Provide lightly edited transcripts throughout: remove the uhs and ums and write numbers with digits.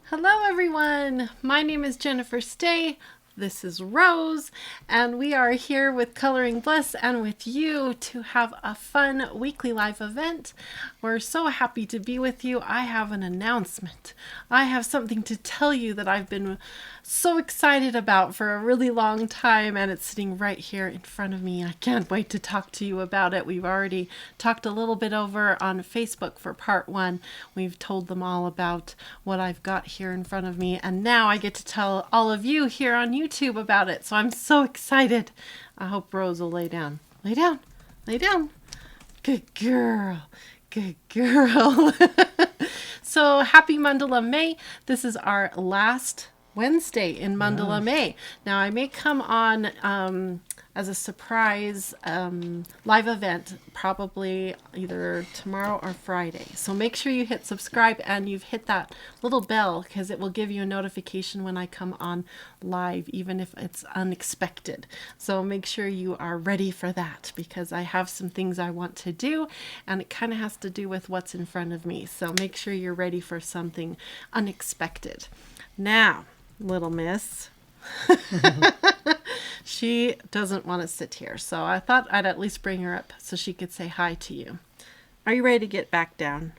Hello everyone, my name is Jennifer Stay, this is Rose, and we are here with Coloring Bliss and with you to have a fun weekly live event. We're so happy to be with you. I have an announcement. I have something to tell you that I've been so excited about for a really long time, and it's sitting right here in front of me. I can't wait to talk to you about it. We've already talked a little bit over on Facebook for part 1. We've told them all about what I've got here in front of me, and now I get to tell all of you here on YouTube about it. So I'm so excited. I hope Rose will lay down. Lay down. Lay down. Good girl. Good girl. So happy Mandala May. This is our last Wednesday in Mandala May. Now I may come on as a surprise live event, probably either tomorrow or Friday. So make sure you hit subscribe and you've hit that little bell, because it will give you a notification when I come on live, even if it's unexpected. So make sure you are ready for that, because I have some things I want to do, and it kind of has to do with what's in front of me. So make sure you're ready for something unexpected. Now, little miss. She doesn't want to sit here, so I thought I'd at least bring her up so she could say hi to you. Are you ready to get back down?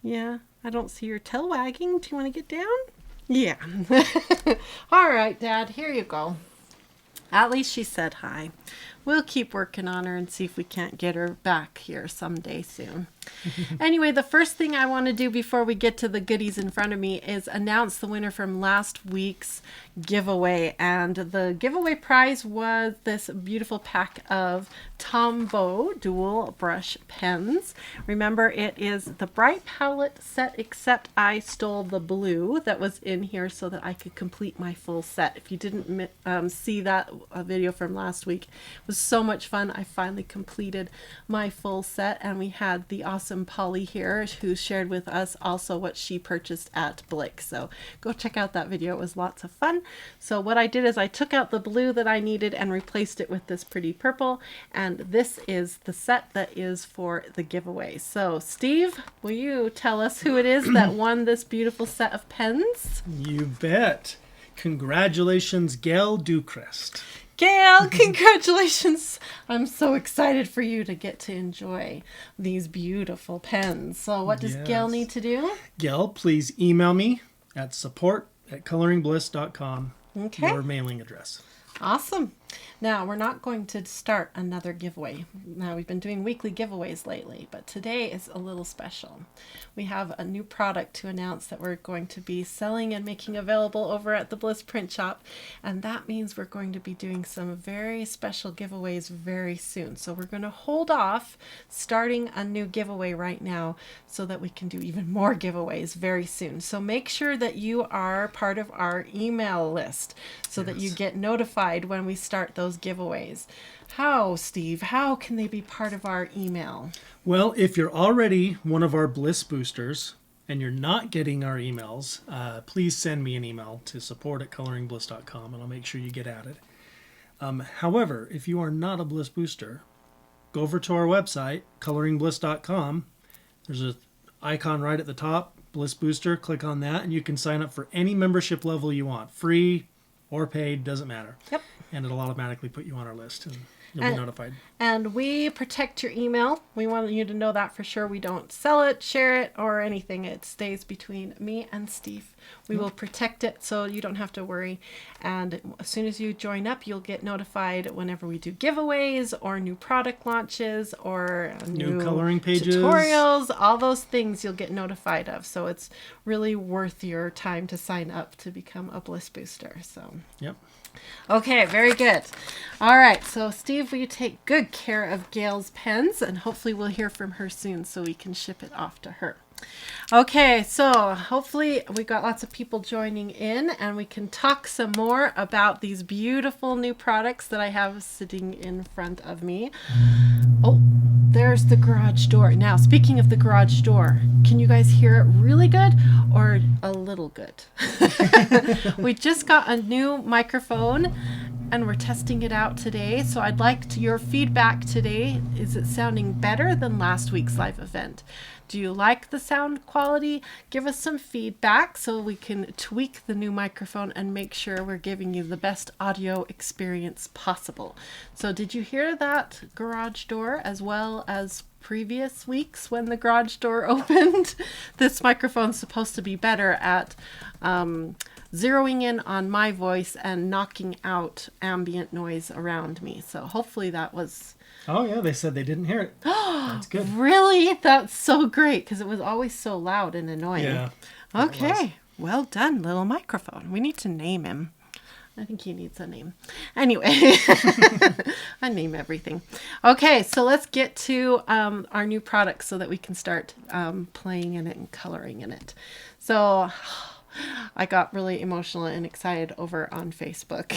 Yeah, I don't see your tail wagging. Do you want to get down? Yeah. All right, Dad, here you go. At least she said hi. We'll keep working on her and see if we can't get her back here someday soon. Anyway, the first thing I want to do before we get to the goodies in front of me is announce the winner from last week's giveaway. And the giveaway prize was this beautiful pack of Tombows dual brush pens. Remember, it is the bright palette set, except I stole the blue that was in here so that I could complete my full set. If you didn't see that video from last week, it was so much fun. I finally completed my full set, and we had the awesome Polly here who shared with us also what she purchased at Blick. So go check out that video. It was lots of fun. So what I did is I took out the blue that I needed and replaced it with this pretty purple, and this is the set that is for the giveaway. So Steve, will you tell us who it is that won this beautiful set of pens? You bet. Congratulations, Gail Ducrest. Gail, congratulations. I'm so excited for you to get to enjoy these beautiful pens. So what does Gail need to do? Gail, please email me at support@coloringbliss.com. Okay. Your mailing address. Awesome. Now, we're not going to start another giveaway. Now, we've been doing weekly giveaways lately, but today is a little special. We have a new product to announce that we're going to be selling and making available over at the Bliss Print Shop, and that means we're going to be doing some very special giveaways very soon. So we're going to hold off starting a new giveaway right now so that we can do even more giveaways very soon. So make sure that you are part of our email list so that you get notified when we start those giveaways. How, Steve? How can they be part of our email? Well, if you're already one of our Bliss boosters and you're not getting our emails, please send me an email to support@coloringbliss.com and I'll make sure you get added. However, if you are not a Bliss booster, go over to our website, coloringbliss.com. There's an icon right at the top, Bliss Booster. Click on that and you can sign up for any membership level you want. Free or paid, doesn't matter. Yep. And it'll automatically put you on our list and you'll be notified. And we protect your email. We want you to know that for sure. We don't sell it, share it, or anything. It stays between me and Steve. We will protect it so you don't have to worry. And as soon as you join up, you'll get notified whenever we do giveaways or new product launches or new coloring pages, tutorials, all those things you'll get notified of. So it's really worth your time to sign up to become a Bliss booster. So yep. Okay, very good. All right, so Steve, will you take good care of Gail's pens, and hopefully we'll hear from her soon so we can ship it off to her. Okay, so hopefully we got lots of people joining in and we can talk some more about these beautiful new products that I have sitting in front of me. Oh, there's the garage door. Now, speaking of the garage door, can you guys hear it really good or a little good? We just got a new microphone and we're testing it out today. So I'd like your feedback today. Is it sounding better than last week's live event? Do you like the sound quality? Give us some feedback so we can tweak the new microphone and make sure we're giving you the best audio experience possible. So did you hear that garage door as well as previous weeks when the garage door opened? This microphone's supposed to be better at zeroing in on my voice and knocking out ambient noise around me. So hopefully that was... Oh, yeah, they said they didn't hear it. That's good. Really? That's so great, because it was always so loud and annoying. Yeah. Okay. Well done, little microphone. We need to name him. I think he needs a name. Anyway, I name everything. Okay, so let's get to our new product so that we can start playing in it and coloring in it. So I got really emotional and excited over on Facebook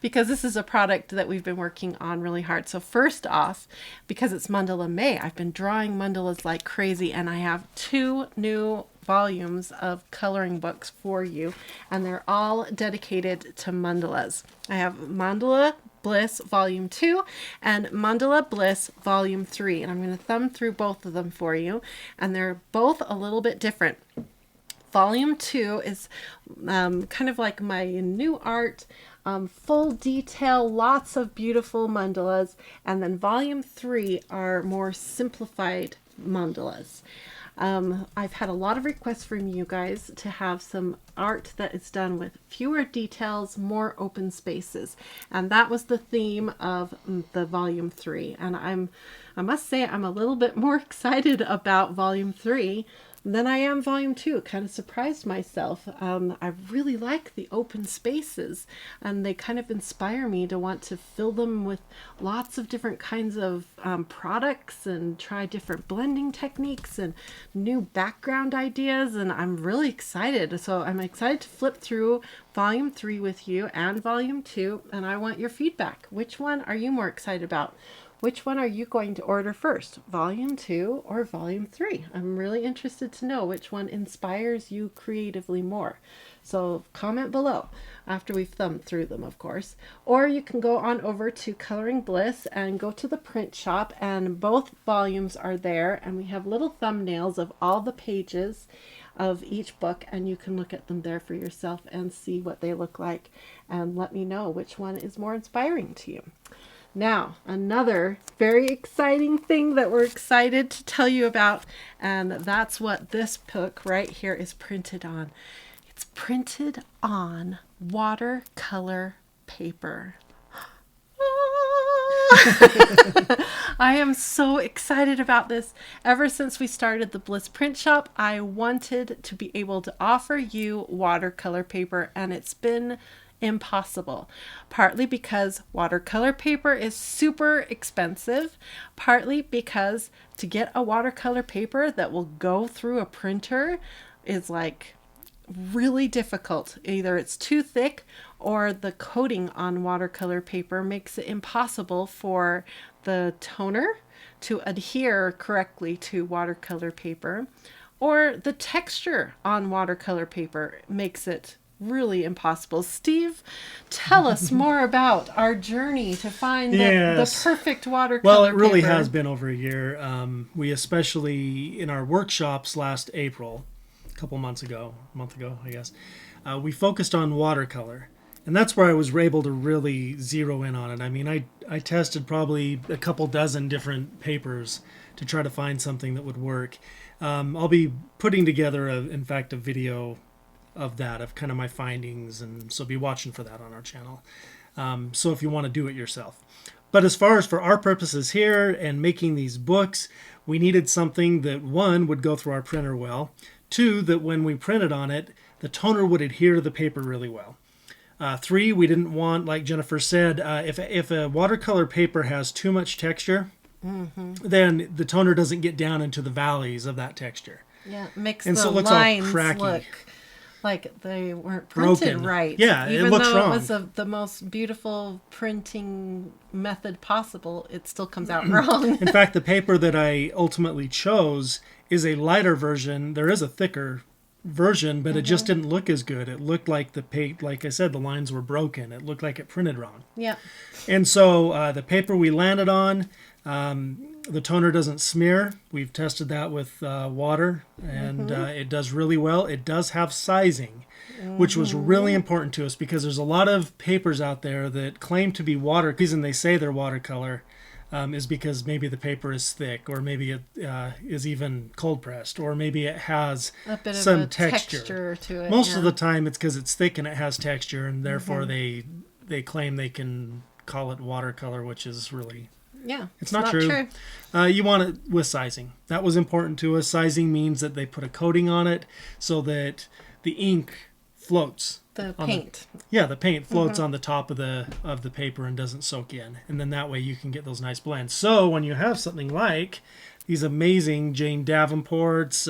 because this is a product that we've been working on really hard. So first off, because it's Mandala May, I've been drawing mandalas like crazy, and I have 2 new volumes of coloring books for you, and they're all dedicated to mandalas. I have Mandala Bliss Volume 2 and Mandala Bliss Volume 3, and I'm going to thumb through both of them for you, and they're both a little bit different. Volume 2 is kind of like my new art, full detail, lots of beautiful mandalas, and then Volume 3 are more simplified mandalas. I've had a lot of requests from you guys to have some art that is done with fewer details, more open spaces, and that was the theme of the Volume 3. And I must say I'm a little bit more excited about Volume 3 than I am Volume 2. It kind of surprised myself. I really like the open spaces, and they kind of inspire me to want to fill them with lots of different kinds of products and try different blending techniques and new background ideas, and I'm really excited. So I'm excited to flip through Volume 3 with you and Volume 2, and I want your feedback. Which one are you more excited about? Which one are you going to order first, Volume 2 or Volume 3? I'm really interested to know which one inspires you creatively more. So comment below after we've thumbed through them, of course. Or you can go on over to Coloring Bliss and go to the print shop, and both volumes are there, and we have little thumbnails of all the pages of each book, and you can look at them there for yourself and see what they look like and let me know which one is more inspiring to you. Now, another very exciting thing that we're excited to tell you about, and that's what this book right here is printed on. It's printed on watercolor paper. I am so excited about this. Ever since we started the Bliss Print Shop, I wanted to be able to offer you watercolor paper, and it's been impossible, partly because watercolor paper is super expensive, partly because to get a watercolor paper that will go through a printer is like really difficult. Either it's too thick or the coating on watercolor paper makes it impossible for the toner to adhere correctly to watercolor paper, or the texture on watercolor paper makes it really impossible. Steve, tell us more about our journey to find the perfect watercolor Well, it really paper. has been over a year. We especially, in our workshops last April, a month ago, I guess, we focused on watercolor. And that's where I was able to really zero in on it. I mean, I tested probably a couple dozen different papers to try to find something that would work. I'll be putting together, in fact, a video of that, of kind of my findings, and so be watching for that on our channel. So if you want to do it yourself. But as far as for our purposes here and making these books, we needed something that, 1, would go through our printer well, 2, that when we printed on it, the toner would adhere to the paper really well. 3, we didn't want, like Jennifer said, if a watercolor paper has too much texture, then the toner doesn't get down into the valleys of that texture. Yeah, it makes and the so it looks lines all cracky. Look like they weren't printed Broken. right. Yeah, even it looks though wrong. it was the most beautiful printing method possible, it still comes out wrong. In fact, the paper that I ultimately chose is a lighter version. There is a thicker version, but it just didn't look as good. It looked like like I said, the lines were broken. It looked like it printed wrong. Yeah. And so the paper we landed on, The toner doesn't smear. We've tested that with water, and it does really well. It does have sizing, which was really important to us because there's a lot of papers out there that claim to be water. The reason they say they're watercolor is because maybe the paper is thick, or maybe it is even cold pressed, or maybe it has a bit some of a texture to it. Most of the time it's because it's thick and it has texture, and therefore they claim they can call it watercolor, which is really... Yeah, it's not true. You want it with sizing. That was important to us. Sizing means that they put a coating on it so that the ink floats. The paint. The paint floats on the top of the paper and doesn't soak in. And then that way you can get those nice blends. So when you have something like these amazing Jane Davenports,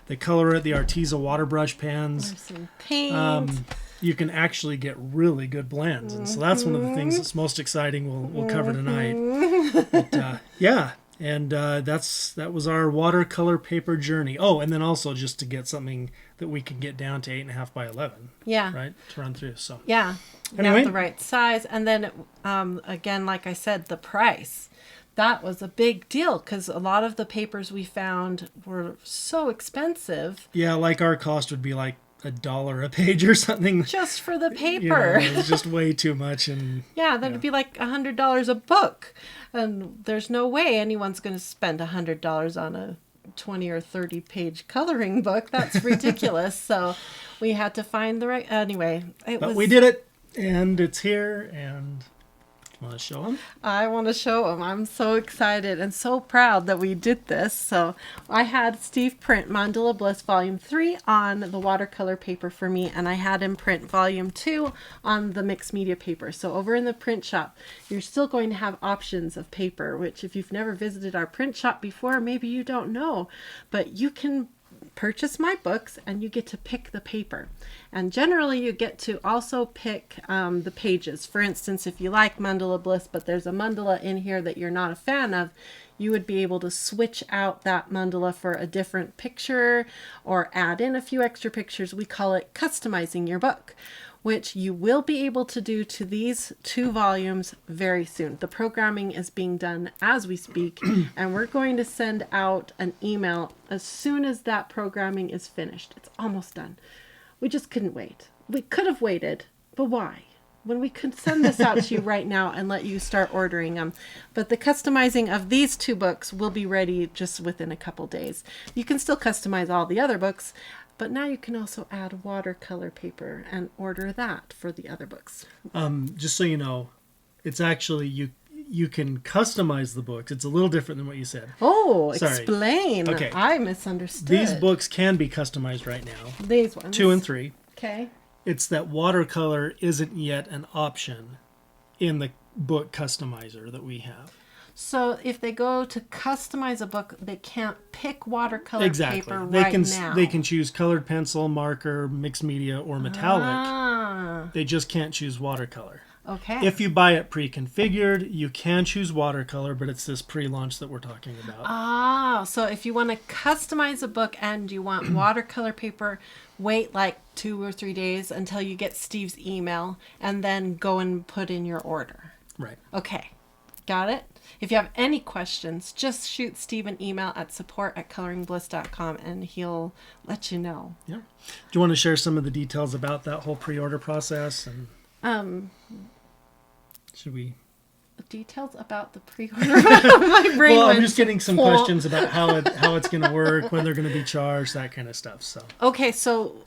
the Color It, the Arteza water brush pens. There's some paint. You can actually get really good blends. And so that's one of the things that's most exciting we'll cover tonight. But, that was our watercolor paper journey. Oh, and then also just to get something that we can get down to 8.5 by 11. Yeah. Right? To run through. So yeah. Anyway. Got the right size. And then, again, like I said, the price. That was a big deal because a lot of the papers we found were so expensive. Yeah, like our cost would be like $1 a page or something. Just for the paper. It's just way too much. And yeah, that'd be like $100 a book. And there's no way anyone's going to spend $100 on a 20 or 30 page coloring book. That's ridiculous. So we had to find the right... Anyway. We did it. And it's here. And... Want to show them? I want to show them. I'm so excited and so proud that we did this. So I had Steve print Mandala Bliss Volume 3 on the watercolor paper for me, and I had him print Volume 2 on the mixed media paper. So over in the print shop, you're still going to have options of paper, which if you've never visited our print shop before, maybe you don't know, but you can purchase my books and you get to pick the paper, and generally you get to also pick the pages. For instance, if you like Mandala Bliss but there's a mandala in here that you're not a fan of, you would be able to switch out that mandala for a different picture or add in a few extra pictures. We call it customizing your book, which you will be able to do to these 2 volumes very soon. The programming is being done as we speak, and we're going to send out an email as soon as that programming is finished. It's almost done. We just couldn't wait. We could have waited, but why? When we could send this out to you right now and let you start ordering them. But the customizing of these 2 books will be ready just within a couple days. You can still customize all the other books, but now you can also add watercolor paper and order that for the other books. Just so you know, it's actually you can customize the books. It's a little different than what you said. Oh, Sorry. Explain. Okay. I misunderstood. These books can be customized right now. These ones. 2 and 3. Okay. It's that watercolor isn't yet an option in the book customizer that we have. So if they go to customize a book, they can't pick watercolor paper now. They can choose colored pencil, marker, mixed media, or metallic. They just can't choose watercolor. Okay. If you buy it pre-configured, you can choose watercolor, but it's this pre-launch that we're talking about. So if you want to customize a book and you want watercolor paper, wait like 2 or 3 days until you get Steve's email and then go and put in your order. Right. Okay. Got it? If you have any questions, just shoot Steve an email at support@coloringbliss.com and he'll let you know. Yeah. Do you want to share some of the details about that whole pre-order process? And should we? Details about the pre-order? My brain well, I'm went just getting some questions about how it's going to work, when they're going to be charged, that kind of stuff. So okay, so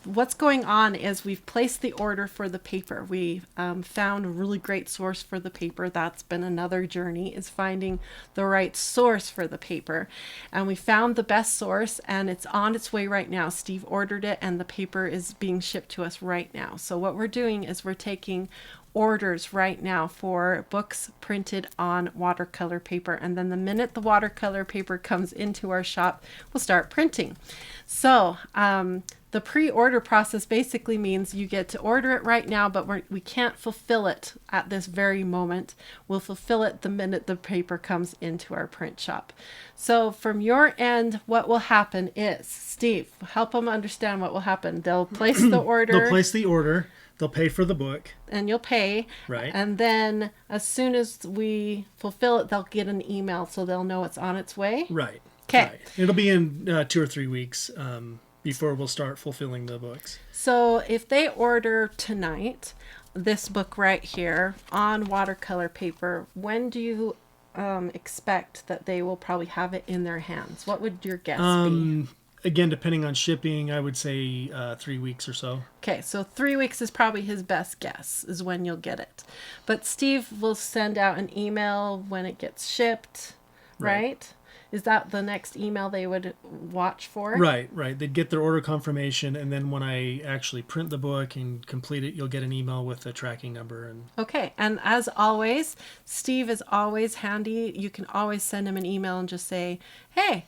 what's going on is we've placed the order for the paper. We found a really great source for the paper. That's been another journey, is finding the right source for the paper, and we found the best source, and it's on its way right now. Steve ordered it, and the paper is being shipped to us right now. So what we're doing is we're taking orders right now for books printed on watercolor paper, and then the minute the watercolor paper comes into our shop, we'll start printing. So the pre-order process basically means you get to order it right now, but we can't fulfill it at this very moment. We'll fulfill it the minute the paper comes into our print shop. So from your end, what will happen is, Steve, help them understand what will happen. They'll place the order. They'll place the order. They'll pay for the book. And you'll pay. Right. And then as soon as we fulfill it, they'll get an email so they'll know it's on its way. Right. Okay. Right. It'll be in 2 or 3 weeks before we'll start fulfilling the books. So if they order tonight, this book right here on watercolor paper, when do you expect that they will probably have it in their hands? What would your guess be? Again, depending on shipping, I would say 3 weeks or so. Okay, so 3 weeks is probably his best guess is when you'll get it. But Steve will send out an email when it gets shipped, right? Is that the next email they would watch for? Right. They'd get their order confirmation, and then when I actually print the book and complete it, you'll get an email with the tracking number. And Okay, and as always, Steve is always handy. You can always send him an email and just say, hey,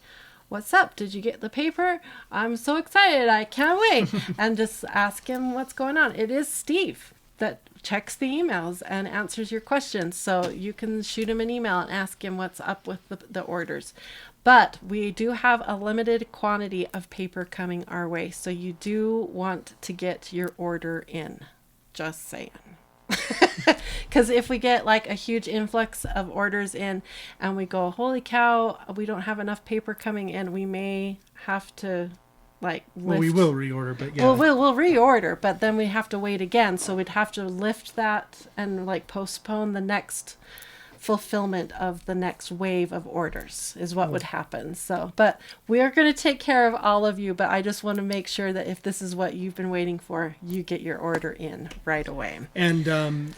what's up? Did you get the paper? I'm so excited. I can't wait. And just ask him what's going on. It is Steve that checks the emails and answers your questions. So you can shoot him an email and ask him what's up with the orders. But we do have a limited quantity of paper coming our way. So you do want to get your order in. Just saying. Because if we get like a huge influx of orders in and we go, holy cow, we don't have enough paper coming in, we may have to like lift. Well, we will reorder, but yeah. Well, we'll reorder, but then we have to wait again. So we'd have to lift that and like postpone the next fulfillment of the next wave of orders is what would happen. So, but we are going to take care of all of you, but I just want to make sure that if this is what you've been waiting for, you get your order in right away. And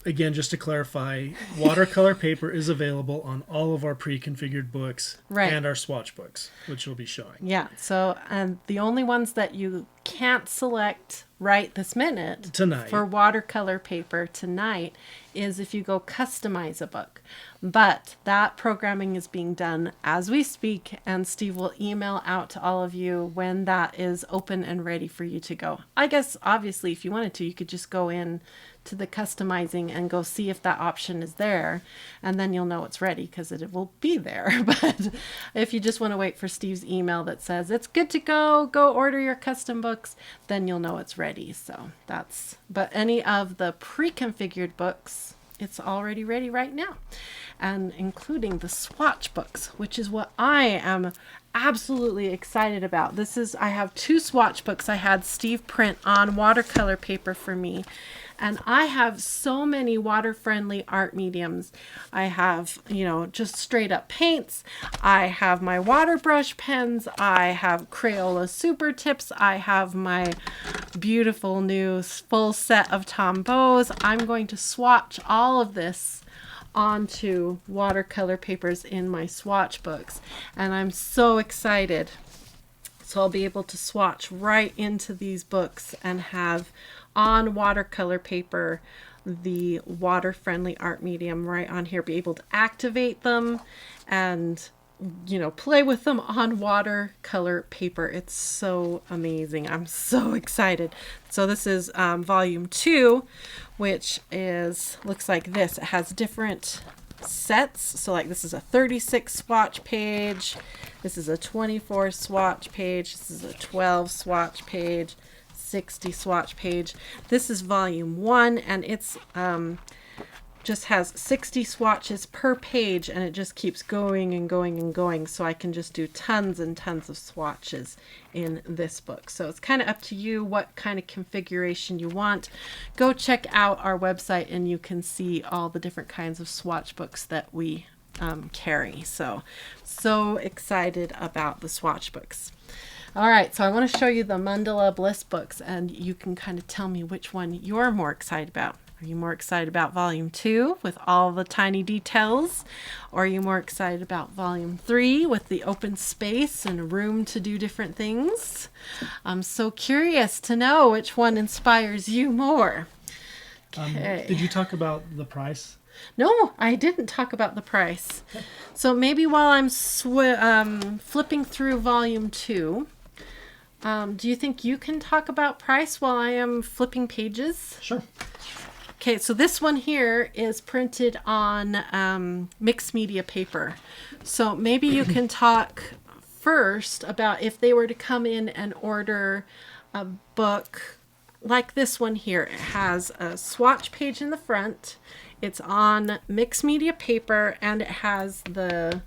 again, just to clarify, watercolor paper is available on all of our pre-configured books and our swatch books, which we'll be showing. Yeah. So, and the only ones that you can't select right this minute tonight for watercolor paper tonight is if you go customize a book. But that programming is being done as we speak, and Steve will email out to all of you when that is open and ready for you to go. I guess obviously if you wanted to, you could just go in to the customizing and go see if that option is there, and then you'll know it's ready because it will be there. But if you just want to wait for Steve's email that says it's good to go order your custom books, then you'll know it's ready. So that's, but any of the pre-configured books, it's already ready right now, and including the swatch books, which is what I am absolutely excited about. I have 2 swatch books I had Steve print on watercolor paper for me. And I have so many water-friendly art mediums. I have, just straight up paints. I have my water brush pens. I have Crayola Super Tips. I have my beautiful new full set of Tombows. I'm going to swatch all of this onto watercolor papers in my swatch books. And I'm so excited. So I'll be able to swatch right into these books and have on watercolor paper the water-friendly art medium right on here, be able to activate them and play with them on watercolor paper. It's so amazing. I'm so excited. So this is volume 2, which looks like this. It has different sets. So like this is a 36 swatch page. This is a 24 swatch page. This is a 12 swatch page. 60 swatch page. This is volume 1, and it's just has 60 swatches per page, and it just keeps going and going and going, so I can just do tons and tons of swatches in this book. So it's kind of up to you what kind of configuration you want. Go check out our website and you can see all the different kinds of swatch books that we carry. So excited about the swatch books. All right, so I want to show you the Mandala Bliss books, and you can kind of tell me which one you're more excited about. Are you more excited about volume 2 with all the tiny details? Or are you more excited about volume 3 with the open space and room to do different things? I'm so curious to know which one inspires you more. Okay. Did you talk about the price? No, I didn't talk about the price. So maybe while I'm flipping through volume 2, do you think you can talk about price while I am flipping pages? Sure. Okay, so this one here is printed on mixed media paper. So maybe you can talk first about if they were to come in and order a book like this one here, it has a swatch page in the front. It's on mixed media paper, and it has the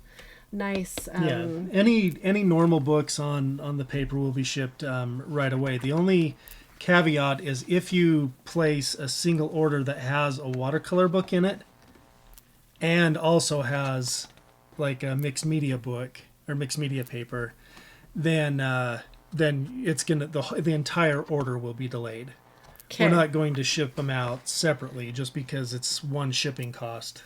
nice any normal books on the paper will be shipped right away. The only caveat is if you place a single order that has a watercolor book in it and also has like a mixed media book or mixed media paper, then it's gonna the entire order will be delayed. Okay. We're not going to ship them out separately just because it's one shipping cost.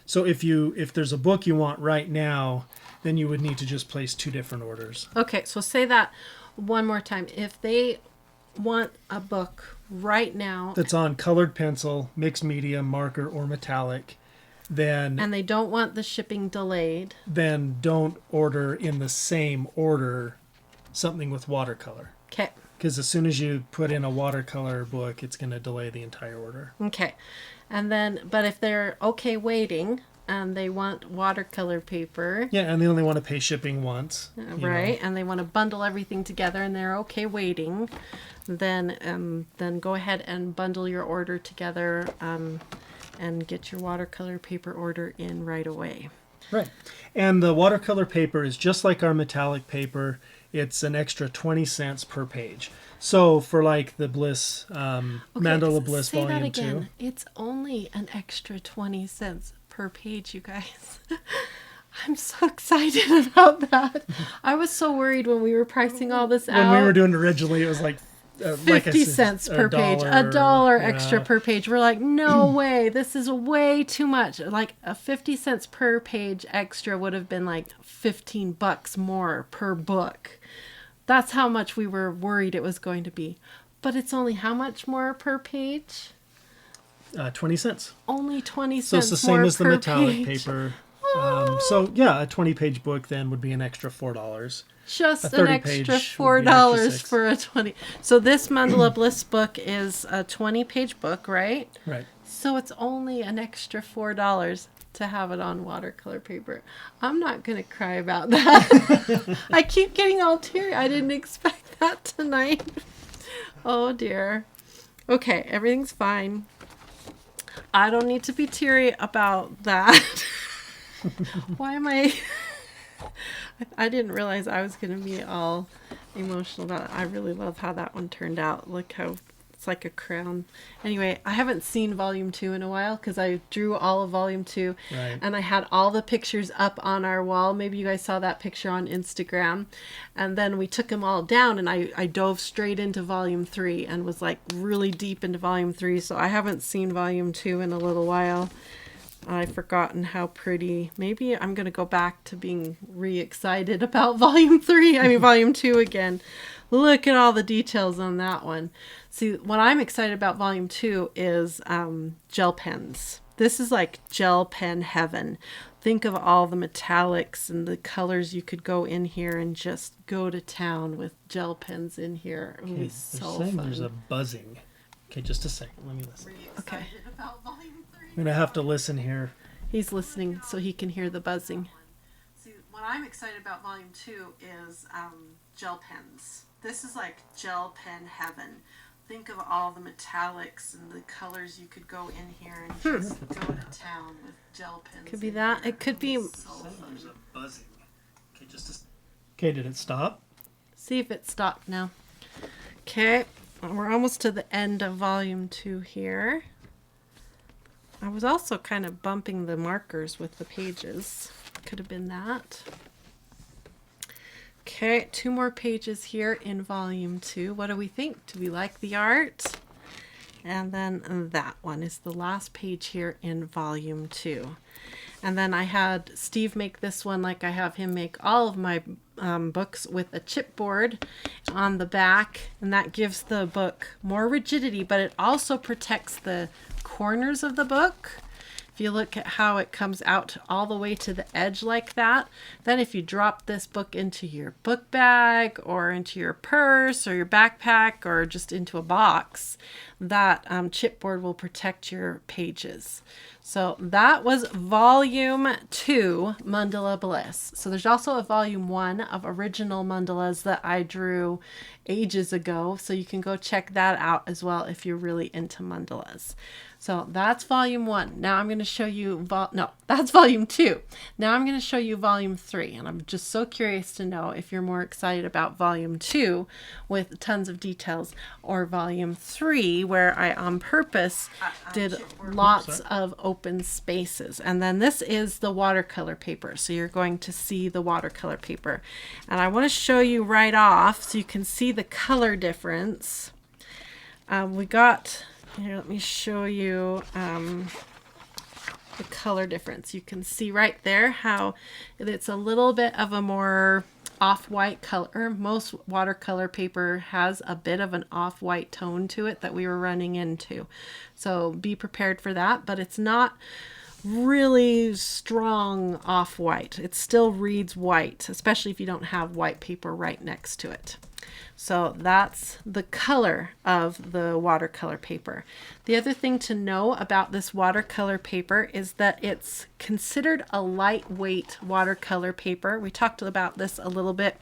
So if there's a book you want right now, then you would need to just place 2 different orders. Okay, so say that one more time. If they want a book right now That's on colored pencil, mixed media, marker, or metallic, then and they don't want the shipping delayed, then don't order in the same order something with watercolor. okay. Because as soon as you put in a watercolor book, it's going to delay the entire order. Okay. And then, but if they're okay waiting and they want watercolor paper, Yeah, and they only want to pay shipping once. right, and they want to bundle everything together and they're okay waiting, then go ahead and bundle your order together and get your watercolor paper order in right away. Right. And the watercolor paper is just like our metallic paper. It's an extra 20 cents per page. So for like the Bliss, Mandala Bliss say Volume that 2. again. It's only an extra 20 cents per page, you guys. I'm so excited about that. I was so worried when we were pricing all this out. When we were doing it originally, it was like 50 cents per page, $1 extra per page. We're like, no way, this is way too much. Like a 50 cents per page extra would have been like $15 more per book. That's how much we were worried it was going to be. But it's only how much more per page? 20 cents. Only 20 So cents it's the same more as the per metallic page. paper. So yeah, a 20-page book then would be an extra $4. Just A an 30-page extra would be an extra $4 6. for a 20. So this Mandala Bliss book is a 20-page book, right? Right. So it's only an extra $4 to have it on watercolor paper. I'm not going to cry about that. I keep getting all teary. I didn't expect that tonight. Oh dear. Okay, everything's fine. I don't need to be teary about that. Why am I... I didn't realize I was going to be all emotional about it. I really love how that one turned out. Look how it's like a crown. Anyway, I haven't seen volume 2 in a while because I drew all of volume 2. Right. And I had all the pictures up on our wall. Maybe you guys saw that picture on Instagram. And then we took them all down and I dove straight into volume 3 and was like really deep into volume 3. So I haven't seen volume 2 in a little while. I've forgotten how pretty. Maybe I'm going to go back to being re-excited about volume 2 again. Look at all the details on that one. See, what I'm excited about volume 2 is gel pens. This is like gel pen heaven. Think of all the metallics and the colors you could go in here and just go to town with gel pens in here. It would be so fun. There's a buzzing. Okay, just a second. Let me listen. Okay. I'm going to have to listen here. He's listening so he can hear the buzzing. See, what I'm excited about volume 2 is gel pens. This is like gel pen heaven. Think of all the metallics and the colors you could go in here and just go to town with gel pens. Could be that. Here. It could be. There's a buzzing. Okay, okay, did it stop? See if it stopped now. Okay, we're almost to the end of volume 2 here. I was also kind of bumping the markers with the pages. Could have been that. Okay, 2 more pages here in volume 2. What do we think? Do we like the art? And then that one is the last page here in volume 2. And then I had Steve make this one like I have him make all of my books with a chipboard on the back. And that gives the book more rigidity, but it also protects the corners of the book. If you look at how it comes out all the way to the edge like that, then if you drop this book into your book bag or into your purse or your backpack or just into a box, that chipboard will protect your pages. So that was volume 2, Mandala Bliss. So there's also a volume 1 of original mandalas that I drew ages ago. So you can go check that out as well if you're really into mandalas. So that's volume 1. Now I'm going to show you, that's volume 2. Now I'm going to show you volume 3. And I'm just so curious to know if you're more excited about volume 2 with tons of details, or volume 3 where I on purpose did lots of open spaces. And then this is the watercolor paper. So you're going to see the watercolor paper. And I want to show you right off so you can see the color difference. We got... Here, let me show you the color difference. You can see right there how it's a little bit of a more off-white color. Most watercolor paper has a bit of an off-white tone to it that we were running into. So be prepared for that, but it's not really strong off-white. It still reads white, especially if you don't have white paper right next to it. So that's the color of the watercolor paper. The other thing to know about this watercolor paper is that it's considered a lightweight watercolor paper. We talked about this a little bit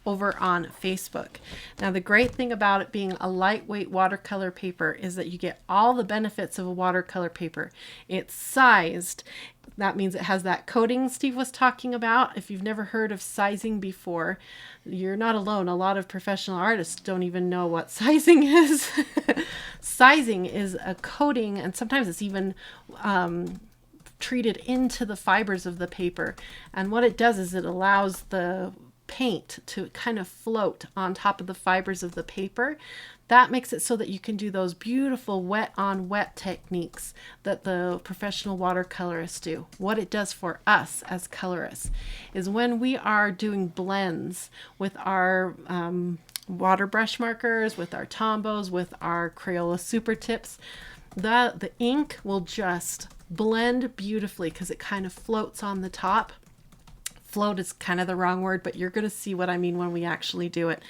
over on Facebook. Now, the great thing about it being a lightweight watercolor paper is that you get all the benefits of a watercolor paper. It's sized. That means it has that coating Steve was talking about. If you've never heard of sizing before, you're not alone. A lot of professional artists don't even know what sizing is. Sizing is a coating, and sometimes it's even treated into the fibers of the paper. And what it does is it allows the paint to kind of float on top of the fibers of the paper. That makes it so that you can do those beautiful wet on wet techniques that the professional watercolorists do. What it does for us as colorists is when we are doing blends with our water brush markers, with our Tombows, with our Crayola Super Tips, the ink will just blend beautifully because it kind of floats on the top. Float is kind of the wrong word, but you're going to see what I mean when we actually do it.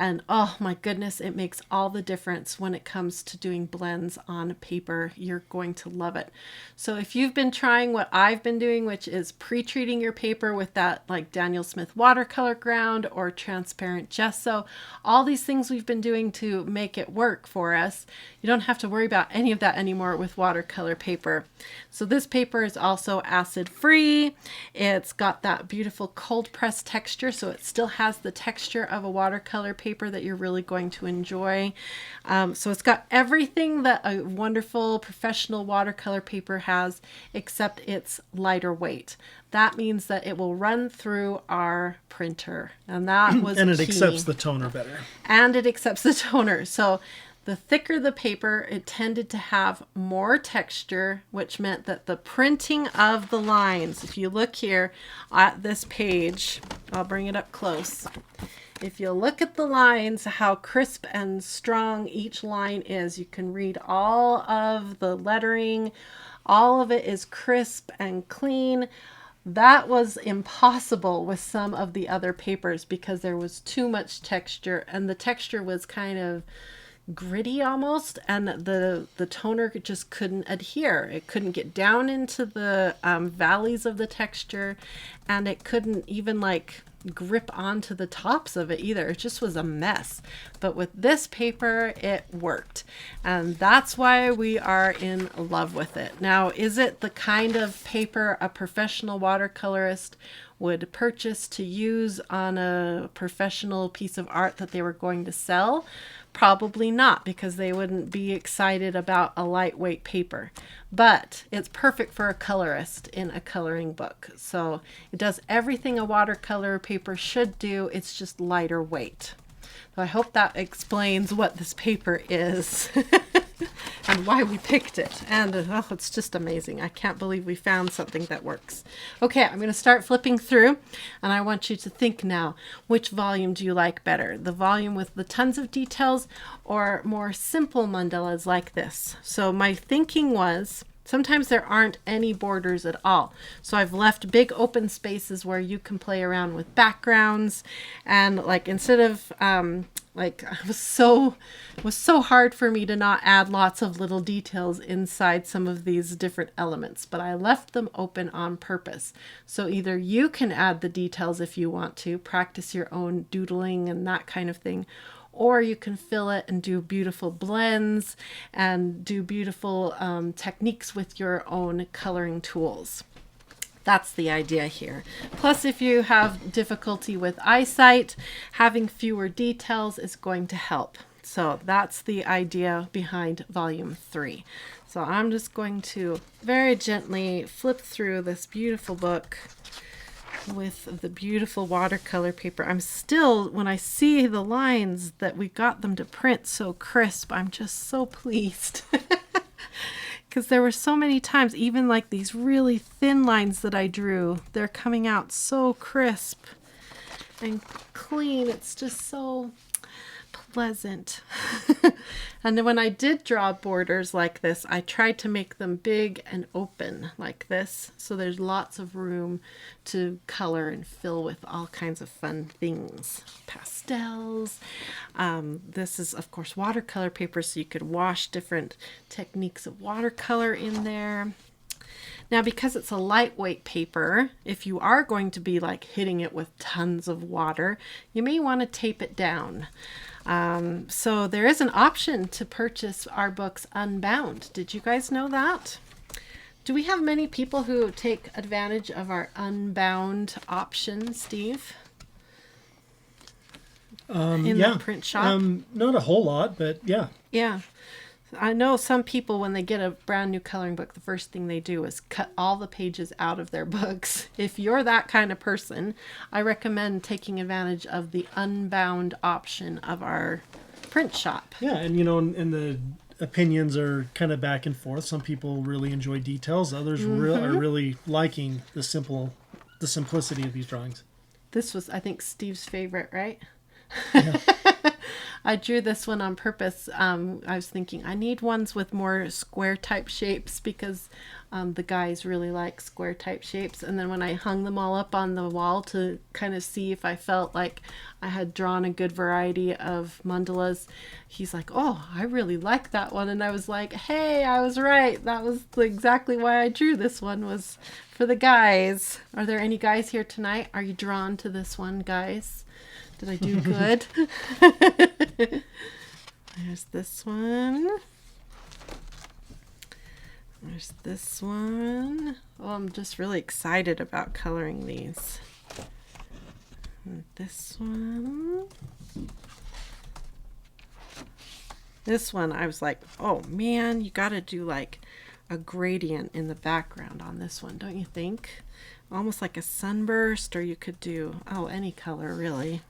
And oh my goodness, it makes all the difference when it comes to doing blends on paper. You're going to love it. So if you've been trying what I've been doing, which is pre-treating your paper with that like Daniel Smith watercolor ground or transparent gesso, all these things we've been doing to make it work for us, you don't have to worry about any of that anymore with watercolor paper. So this paper is also acid free. It's got that beautiful cold press texture, so it still has the texture of a watercolor paper that you're really going to enjoy. So it's got everything that a wonderful professional watercolor paper has, except it's lighter weight. That means that it will run through our printer, and that was and it key. accepts the toner better. And it accepts the toner. So the thicker the paper, it tended to have more texture, which meant that the printing of the lines, if you look here at this page, I'll bring it up close. If you look at the lines, how crisp and strong each line is, you can read all of the lettering. All of it is crisp and clean. That was impossible with some of the other papers because there was too much texture, and the texture was kind of gritty almost, and the toner just couldn't adhere. It couldn't get down into the valleys of the texture, and it couldn't even like grip onto the tops of it either. It just was a mess. But with this paper, it worked, and that's why we are in love with it. Now, is it the kind of paper a professional watercolorist would purchase to use on a professional piece of art that they were going to sell? Probably not, because they wouldn't be excited about a lightweight paper. But it's perfect for a colorist in a coloring book. So it does everything a watercolor paper should do. It's just lighter weight. So I hope that explains what this paper is and why we picked it. And oh, it's just amazing. I can't believe we found something that works. Okay, I'm going to start flipping through, and I want you to think now, which volume do you like better? The volume with the tons of details or more simple mandalas like this? So my thinking was, sometimes there aren't any borders at all. So I've left big open spaces where you can play around with backgrounds, and like instead of Like it was so hard for me to not add lots of little details inside some of these different elements, but I left them open on purpose. So either you can add the details if you want to, practice your own doodling and that kind of thing, or you can fill it and do beautiful blends and do beautiful techniques with your own coloring tools. That's the idea here. Plus, if you have difficulty with eyesight, having fewer details is going to help. So that's the idea behind volume 3. So I'm just going to very gently flip through this beautiful book with the beautiful watercolor paper. I'm still, when I see the lines that we got them to print so crisp, I'm just so pleased. Because there were so many times, even like these really thin lines that I drew, they're coming out so crisp and clean. It's just so pleasant. And then when I did draw borders like this, I tried to make them big and open like this. So there's lots of room to color and fill with all kinds of fun things. Pastels. This is, of course, watercolor paper, so you could wash different techniques of watercolor in there. Now, because it's a lightweight paper, if you are going to be like hitting it with tons of water, you may want to tape it down. So there is an option to purchase our books unbound. Did you guys know that? Do we have many people who take advantage of our unbound option, Steve? In the print shop? Not a whole lot, but yeah. Yeah. I know some people, when they get a brand new coloring book, the first thing they do is cut all the pages out of their books. If you're that kind of person, I recommend taking advantage of the unbound option of our print shop. Yeah, and you know, and the opinions are kind of back and forth. Some people really enjoy details. Others are really liking the simplicity of these drawings. This was, I think, Steve's favorite, right? Yeah. I drew this one on purpose. I was thinking I need ones with more square type shapes because the guys really like square type shapes. And then when I hung them all up on the wall to kind of see if I felt like I had drawn a good variety of mandalas, he's like, oh, I really like that one. And I was like, hey, I was right. That was exactly why I drew this one, was for the guys. Are there any guys here tonight? Are you drawn to this one, guys? Did I do good? There's this one. There's this one. Oh, I'm just really excited about coloring these. And this one. This one, I was like, oh man, you got to do like a gradient in the background on this one, don't you think? Almost like a sunburst, or you could do, any color really.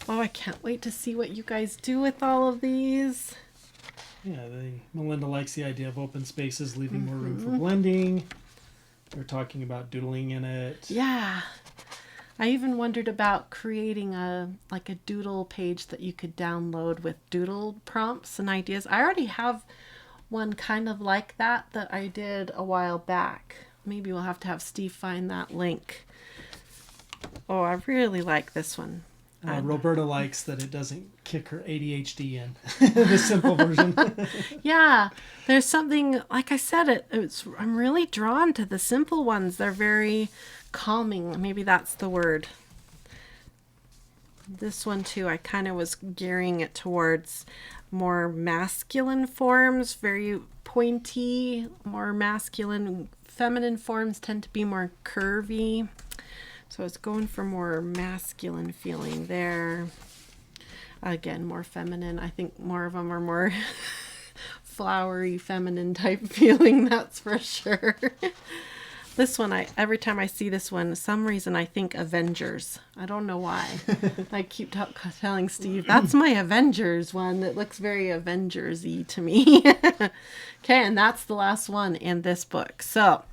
Oh, I can't wait to see what you guys do with all of these. Yeah, Melinda likes the idea of open spaces, leaving more room for blending. They're talking about doodling in it. Yeah. I even wondered about creating a doodle page that you could download with doodle prompts and ideas. I already have one kind of like that I did a while back. Maybe we'll have to have Steve find that link. Oh, I really like this one. Roberta likes that it doesn't kick her ADHD in. The simple version. Yeah, there's something, like I said, I'm really drawn to the simple ones. They're very calming. Maybe that's the word. This one too, I kind of was gearing it towards more masculine forms, very pointy, more masculine. Feminine forms tend to be more curvy. So it's going for more masculine feeling there. Again, more feminine. I think more of them are more flowery, feminine type feeling, that's for sure. This one, every time I see this one, some reason I think Avengers. I don't know why. I keep telling Steve, that's my Avengers one. It looks very Avengers-y to me. Okay, and that's the last one in this book. So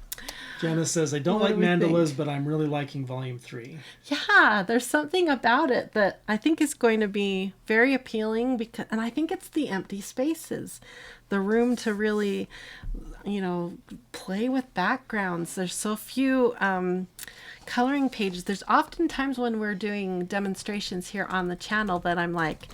Jenna says, I don't What like do we mandalas, think? but I'm really liking volume 3. Yeah, there's something about it that I think is going to be very appealing and I think it's the empty spaces, the room to really, play with backgrounds. There's so few coloring pages. There's often times when we're doing demonstrations here on the channel that I'm like,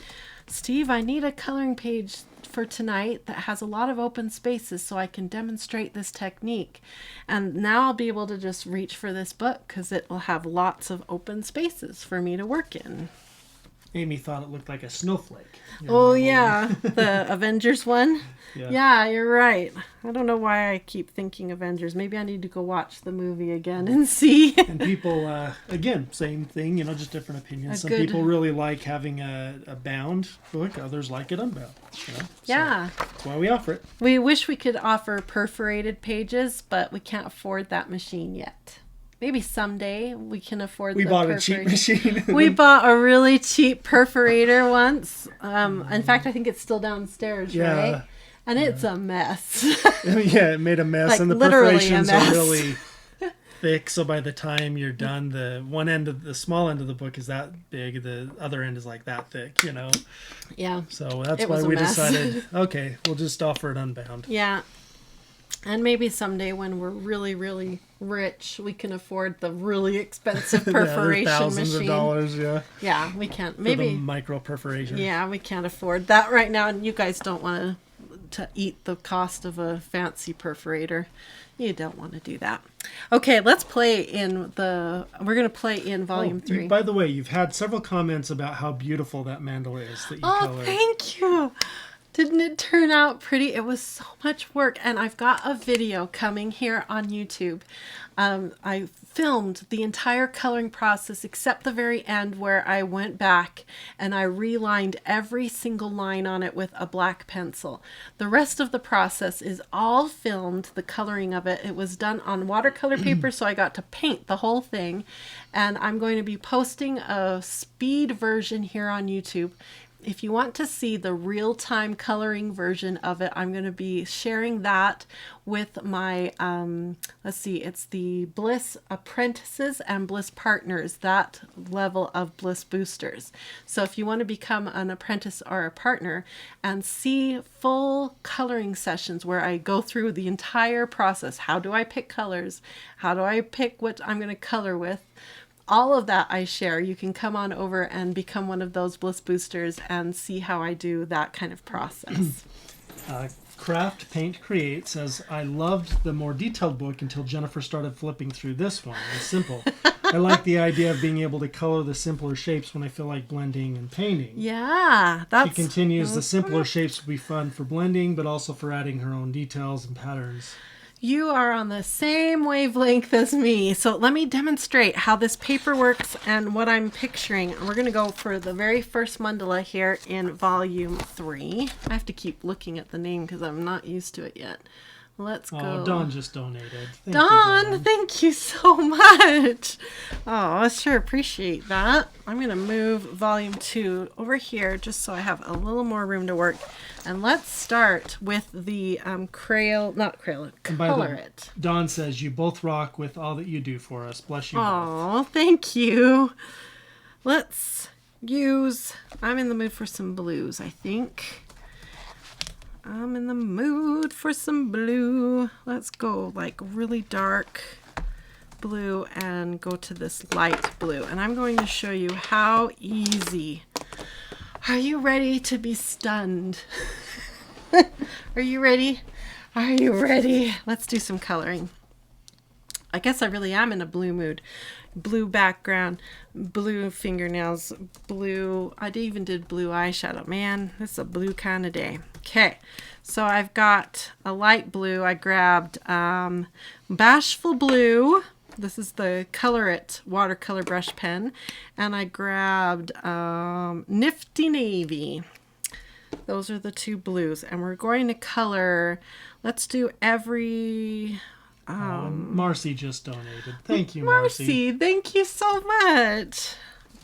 Steve, I need a coloring page for tonight that has a lot of open spaces so I can demonstrate this technique. And now I'll be able to just reach for this book because it will have lots of open spaces for me to work in. Amy thought it looked like a snowflake. Oh, yeah. The Avengers one? Yeah, you're right. I don't know why I keep thinking Avengers. Maybe I need to go watch the movie again and see. And people, again, same thing, just different opinions. Some people really like having a bound book. Others like it unbound. Yeah. So that's why we offer it. We wish we could offer perforated pages, but we can't afford that machine yet. Maybe someday we can afford. We bought a cheap machine. We bought a really cheap perforator once. In fact, I think it's still downstairs, right? And it's a mess. Yeah, it made a mess, like, and the literally perforations are really thick. So by the time you're done, the small end of the book is that big. The other end is like that thick. Yeah. So that's why we decided, okay, we'll just offer it unbound. Yeah. And maybe someday when we're really, really rich, we can afford the really expensive perforation thousands machine. Of dollars, yeah. Yeah, we can't. Maybe the micro perforation. Yeah, we can't afford that right now, and you guys don't want to eat the cost of a fancy perforator. You don't want to do that. Okay, let's play in we're going to play in volume 3. By the way, you've had several comments about how beautiful that mandala is that you colored. Oh, thank you. Didn't it turn out pretty? It was so much work, and I've got a video coming here on YouTube. I filmed the entire coloring process except the very end where I went back and I relined every single line on it with a black pencil. The rest of the process is all filmed, the coloring of it. It was done on watercolor paper, so I got to paint the whole thing, and I'm going to be posting a speed version here on YouTube. If you want to see the real-time coloring version of it, I'm going to be sharing that with my, it's the Bliss Apprentices and Bliss Partners, that level of Bliss Boosters. So if you want to become an apprentice or a partner and see full coloring sessions where I go through the entire process, how do I pick colors, how do I pick what I'm going to color with, all of that I share. You can come on over and become one of those Bliss Boosters and see how I do that kind of process. Craft Paint Create says, I loved the more detailed book until Jennifer started flipping through this one. It's simple. I like the idea of being able to color the simpler shapes when I feel like blending and painting. Yeah, that's... She continues, the simpler shapes will be fun for blending, but also for adding her own details and patterns. You are on the same wavelength as me. So let me demonstrate how this paper works and what I'm picturing. We're going to go for the very first mandala here in volume 3. I have to keep looking at the name because I'm not used to it yet. Let's go. Oh, Dawn just donated. Dawn, thank you so much. Oh, I sure appreciate that. I'm going to move volume 2 over here just so I have a little more room to work. And let's start with the Color It. Dawn says, you both rock with all that you do for us. Bless you both. Oh, thank you. Let's use, I'm in the mood for some blues, I think. I'm in the mood for some blue. Let's go like really dark blue and go to this light blue. And I'm going to show you how easy. Are you ready to be stunned? Are you ready? Are you ready? Let's do some coloring. I guess I really am in a blue mood. Blue background, blue fingernails, blue, I even did blue eyeshadow. Man, this is a blue kind of day. Okay, so I've got a light blue. I grabbed Bashful Blue. This is the Color It watercolor brush pen. And I grabbed Nifty Navy. Those are the two blues. And we're going to color, let's do every... Marcy just donated. Thank you, Marcy. Thank you so much.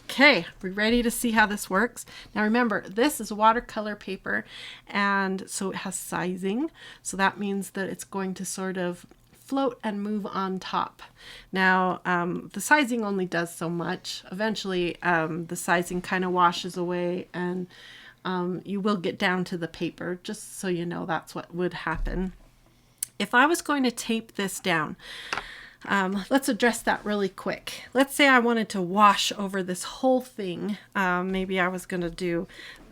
Okay, we ready to see how this works? Now remember, this is watercolor paper, and so it has sizing. So that means that it's going to sort of float and move on top. Now, the sizing only does so much. Eventually, the sizing kind of washes away, and you will get down to the paper, just so you know that's what would happen. If I was going to tape this down, let's address that really quick. Let's say I wanted to wash over this whole thing. Maybe I was going to do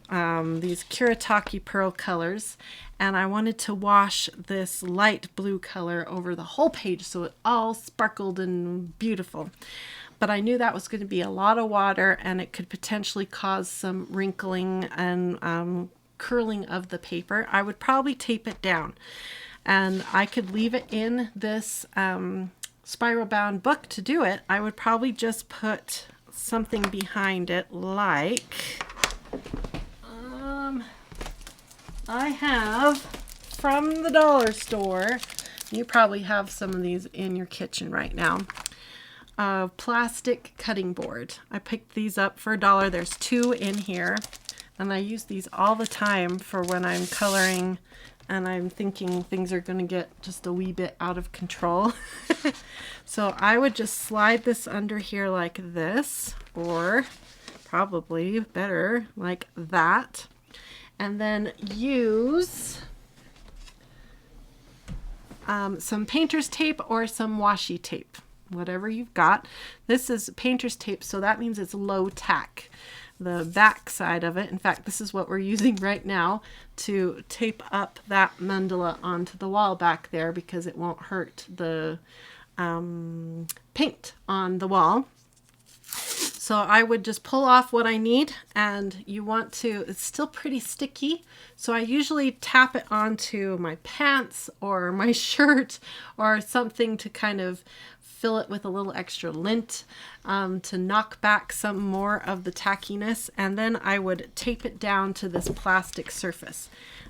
these Kuretake pearl colors, and I wanted to wash this light blue color over the whole page so it all sparkled and beautiful. But I knew that was going to be a lot of water, and it could potentially cause some wrinkling and curling of the paper. I would probably tape it down, and I could leave it in this spiral bound book to do it. I would probably just put something behind it, like I have from the dollar store. You probably have some of these in your kitchen right now. A plastic cutting board. I picked these up for $1. There's 2 in here, and I use these all the time for when I'm coloring and I'm thinking things are going to get just a wee bit out of control. So I would just slide this under here like this, or probably better like that, and then use some painter's tape or some washi tape, whatever you've got. This is painter's tape, so that means it's low tack. The back side of it, in fact, this is what we're using right now to tape up that mandala onto the wall back there, because it won't hurt the paint on the wall. So I would just pull off what I need, and you want to, it's still pretty sticky, so I usually tap it onto my pants or my shirt or something to kind of fill it with a little extra lint to knock back some more of the tackiness, and then I would tape it down to this plastic surface.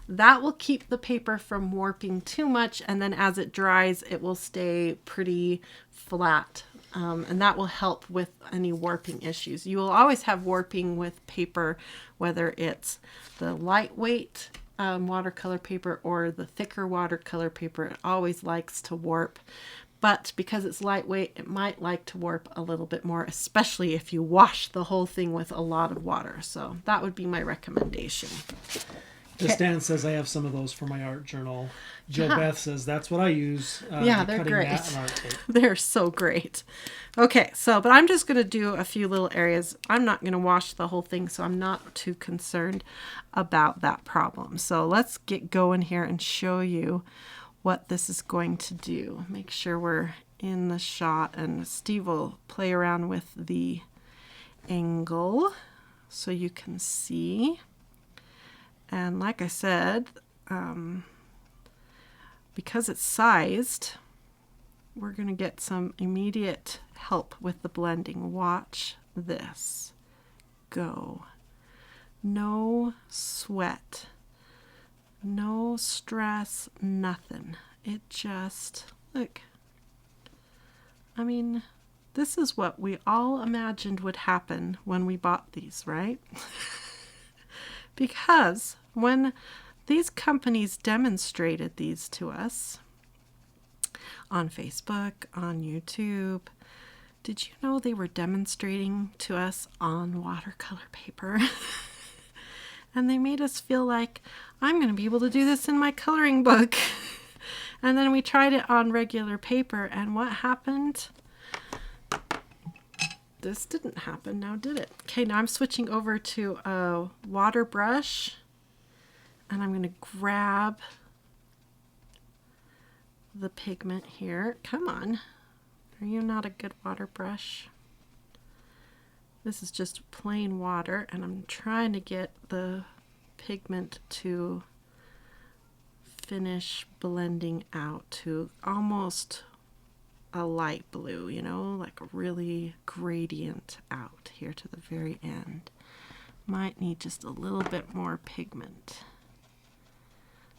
That will keep the paper from warping too much, and then as it dries it will stay pretty flat, and that will help with any warping issues. You will always have warping with paper, whether it's the lightweight watercolor paper or the thicker watercolor paper. It always likes to warp. But because it's lightweight, it might like to warp a little bit more, especially if you wash the whole thing with a lot of water. So that would be my recommendation. Dan says I have some of those for my art journal. Jill Beth says that's what I use. Yeah, they're cutting great. mat and art tape. They're so great. Okay, so, but I'm just going to do a few little areas. I'm not going to wash the whole thing, so I'm not too concerned about that problem. So let's get going here and show you what this is going to do. Make sure we're in the shot, and Steve will play around with the angle so you can see. And like I said, because it's sized, we're going to get some immediate help with the blending. Watch this. Go. No sweat. No stress, nothing. It just, look. I mean, this is what we all imagined would happen when we bought these, right? Because when these companies demonstrated these to us on Facebook, on YouTube, did you know they were demonstrating to us on watercolor paper? And they made us feel like, I'm going to be able to do this in my coloring book. And then we tried it on regular paper, and what happened? This didn't happen now, did it? Okay, now I'm switching over to a water brush, and I'm going to grab the pigment here. Come on. Are you not a good water brush? This is just plain water, and I'm trying to get the pigment to finish blending out to almost a light blue, you know, like a really gradient out here to the very end. Might need just a little bit more pigment.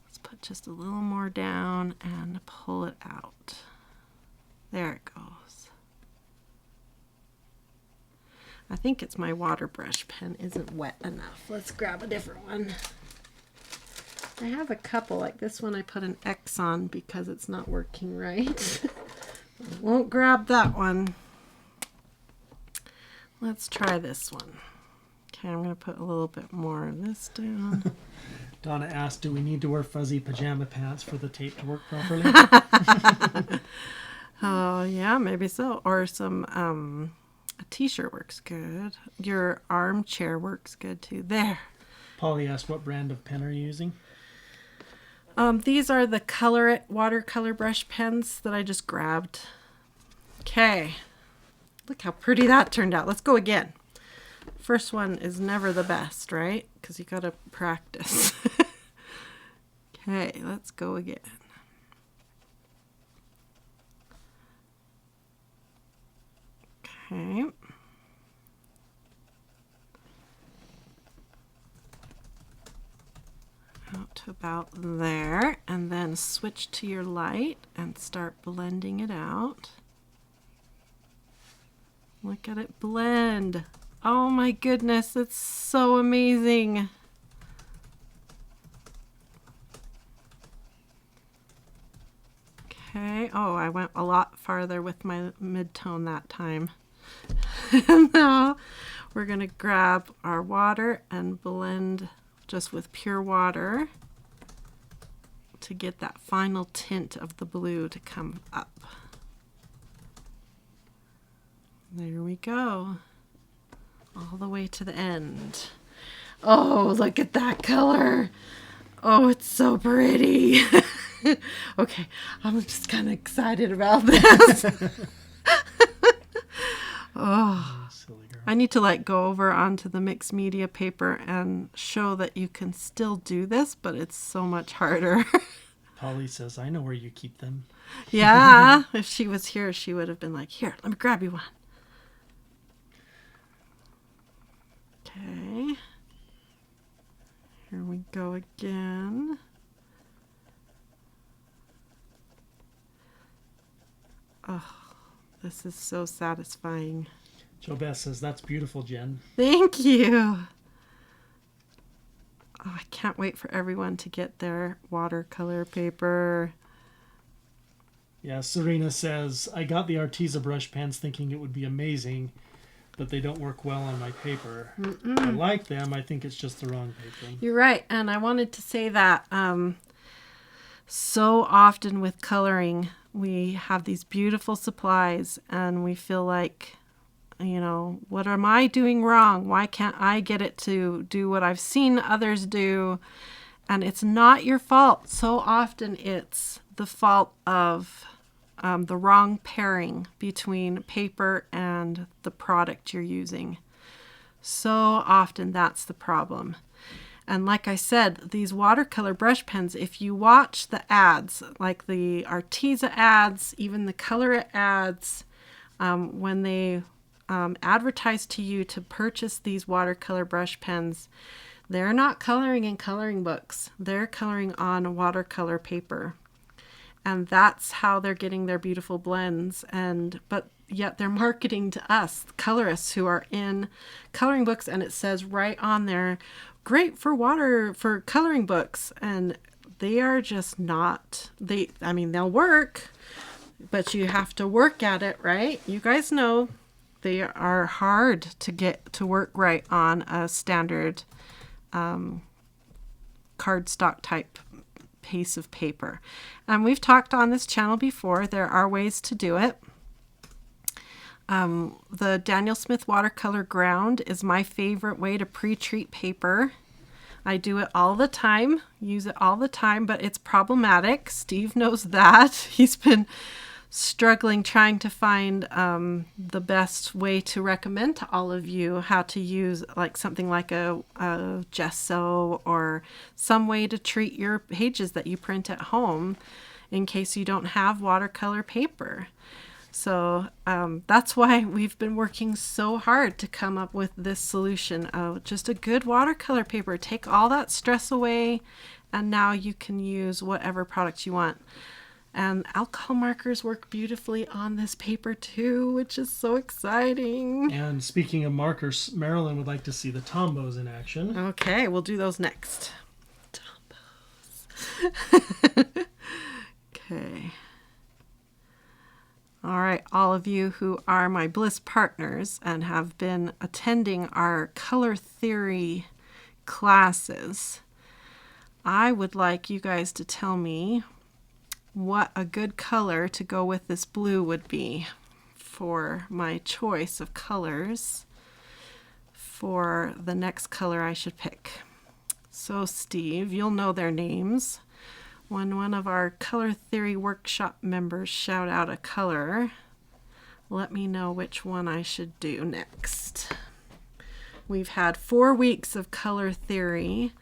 Let's put just a little more down and pull it out. There it goes. I think it's my water brush pen isn't wet enough. Let's grab a different one. I have a couple, like this one I put an X on because it's not working right. Won't grab that one. Let's try this one. Okay, I'm going to put a little bit more of this down. Donna asked, do we need to wear fuzzy pajama pants for the tape to work properly? Oh, yeah, maybe so. Or some, a t-shirt works good. Your armchair works good too. There. Polly asked, what brand of pen are you using? These are the Color It watercolor brush pens that I just grabbed. Okay. Look how pretty that turned out. Let's go again. First one is never the best, right? Because you got to practice. Okay, let's go again. Okay. Out to about there, and then switch to your light and start blending it out. Look at it blend. Oh my goodness, it's so amazing. Okay, oh, I went a lot farther with my mid-tone that time. And now we're going to grab our water and blend just with pure water to get that final tint of the blue to come up. There we go. All the way to the end. Oh, look at that color. Oh, it's so pretty. Okay, I'm just kind of excited about this. Oh, silly girl. I need to like go over onto the mixed media paper and show that you can still do this, but it's so much harder. Polly says, I know where you keep them. Yeah, if she was here, she would have been like, here, let me grab you one. Okay. Here we go again. Oh, this is so satisfying. Joe Beth says, that's beautiful, Jen. Thank you. Oh, I can't wait for everyone to get their watercolor paper. Yeah, Serena says, I got the Arteza brush pens thinking it would be amazing, but they don't work well on my paper. I like them. I think it's just the wrong paper. You're right. And I wanted to say that so often with coloring, we have these beautiful supplies and we feel like, you know, what am I doing wrong? Why can't I get it to do what I've seen others do? And it's not your fault. So often it's the fault of the wrong pairing between paper and the product you're using. So often that's the problem. And like I said, these watercolor brush pens, if you watch the ads, like the Arteza ads, even the Color It ads, when they advertise to you to purchase these watercolor brush pens, they're not coloring in coloring books. They're coloring on watercolor paper. And that's how they're getting their beautiful blends. But yet they're marketing to us, colorists who are in coloring books, and it says right on there, great for coloring books. And they are just not, they'll work, but you have to work at it, right? You guys know they are hard to get to work right on a standard cardstock type piece of paper. And we've talked on this channel before, there are ways to do it. The Daniel Smith watercolor ground is my favorite way to pre-treat paper. I do it all the time, use it all the time, but it's problematic. Steve knows that. He's been struggling trying to find the best way to recommend to all of you how to use like something like a gesso or some way to treat your pages that you print at home in case you don't have watercolor paper. So that's why we've been working so hard to come up with this solution of just a good watercolor paper. Take all that stress away, and now you can use whatever product you want. And alcohol markers work beautifully on this paper too, which is so exciting. And speaking of markers, Marilyn would like to see the Tombows in action. Okay, we'll do those next. Tombows. Okay. All right, all of you who are my Bliss partners and have been attending our color theory classes, I would like you guys to tell me what a good color to go with this blue would be for my choice of colors for the next color I should pick. So Steve, you'll know their names. When one of our color theory workshop members shout out a color, let me know which one I should do next. We've had 4 weeks of color theory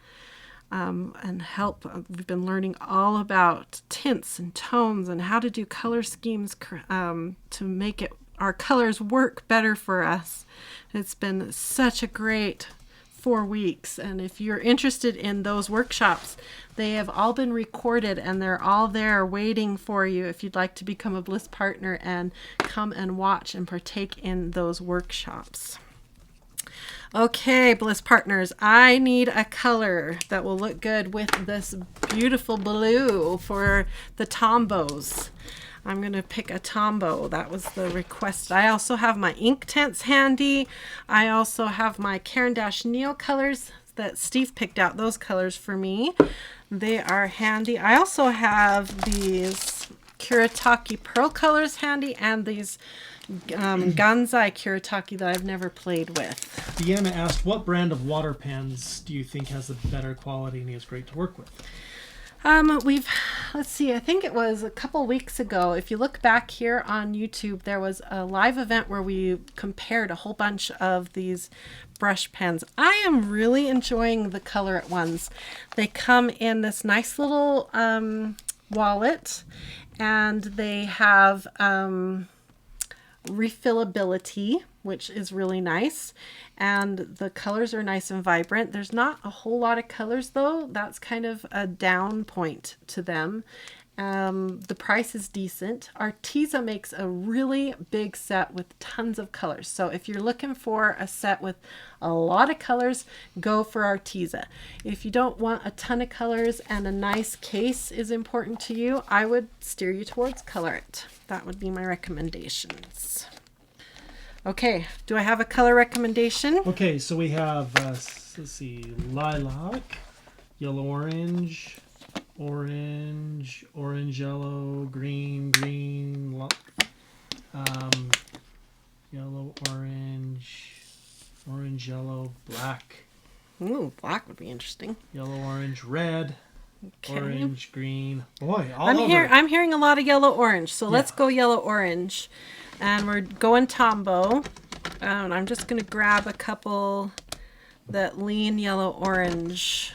and help. We've been learning all about tints and tones and how to do color schemes to make our colors work better for us. It's been such a great 4 weeks, and if you're interested in those workshops, they have all been recorded and they're all there waiting for you if you'd like to become a Bliss partner and come and watch and partake in those workshops. Okay, Bliss partners, I need a color that will look good with this beautiful blue for the Tombows. I'm going to pick a Tombow. That was the request. I also have my Inktense handy. I also have my Caran d'Ache Neo colors that Steve picked out those colors for me. They are handy. I also have these Kuretake Pearl colors handy and these Gansai Kuretake that I've never played with. Deanna asked, what brand of water pens do you think has the better quality and is great to work with? Let's see, I think it was a couple weeks ago. If you look back here on YouTube, there was a live event where we compared a whole bunch of these brush pens. I am really enjoying the Colorit ones. They come in this nice little wallet, and they have refillability, which is really nice, and the colors are nice and vibrant. There's not a whole lot of colors though. That's kind of a down point to them. The price is decent. Arteza makes a really big set with tons of colors. So if you're looking for a set with a lot of colors, go for Arteza. If you don't want a ton of colors and a nice case is important to you, I would steer you towards Colorit. That would be my recommendations. Okay, do I have a color recommendation? Okay, so we have, let's see, lilac, yellow orange, orange, orange yellow, green, yellow orange, orange yellow, black. Ooh, black would be interesting. Yellow orange, red, Okay. orange, green. Boy, I'm hearing a lot of yellow orange, so let's go yellow orange. And we're going Tombow. And I'm just going to grab a couple that lean yellow orange.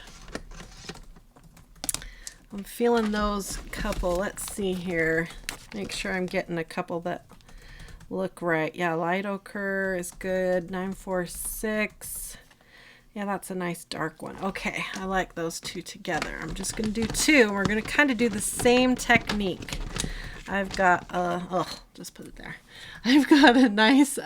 I'm feeling those couple. Let's see here. Make sure I'm getting a couple that look right. Yeah, light ochre is good. 946. Yeah, that's a nice dark one. Okay, I like those two together. I'm just going to do two. We're going to kind of do the same technique. I've got just put it there. I've got a nice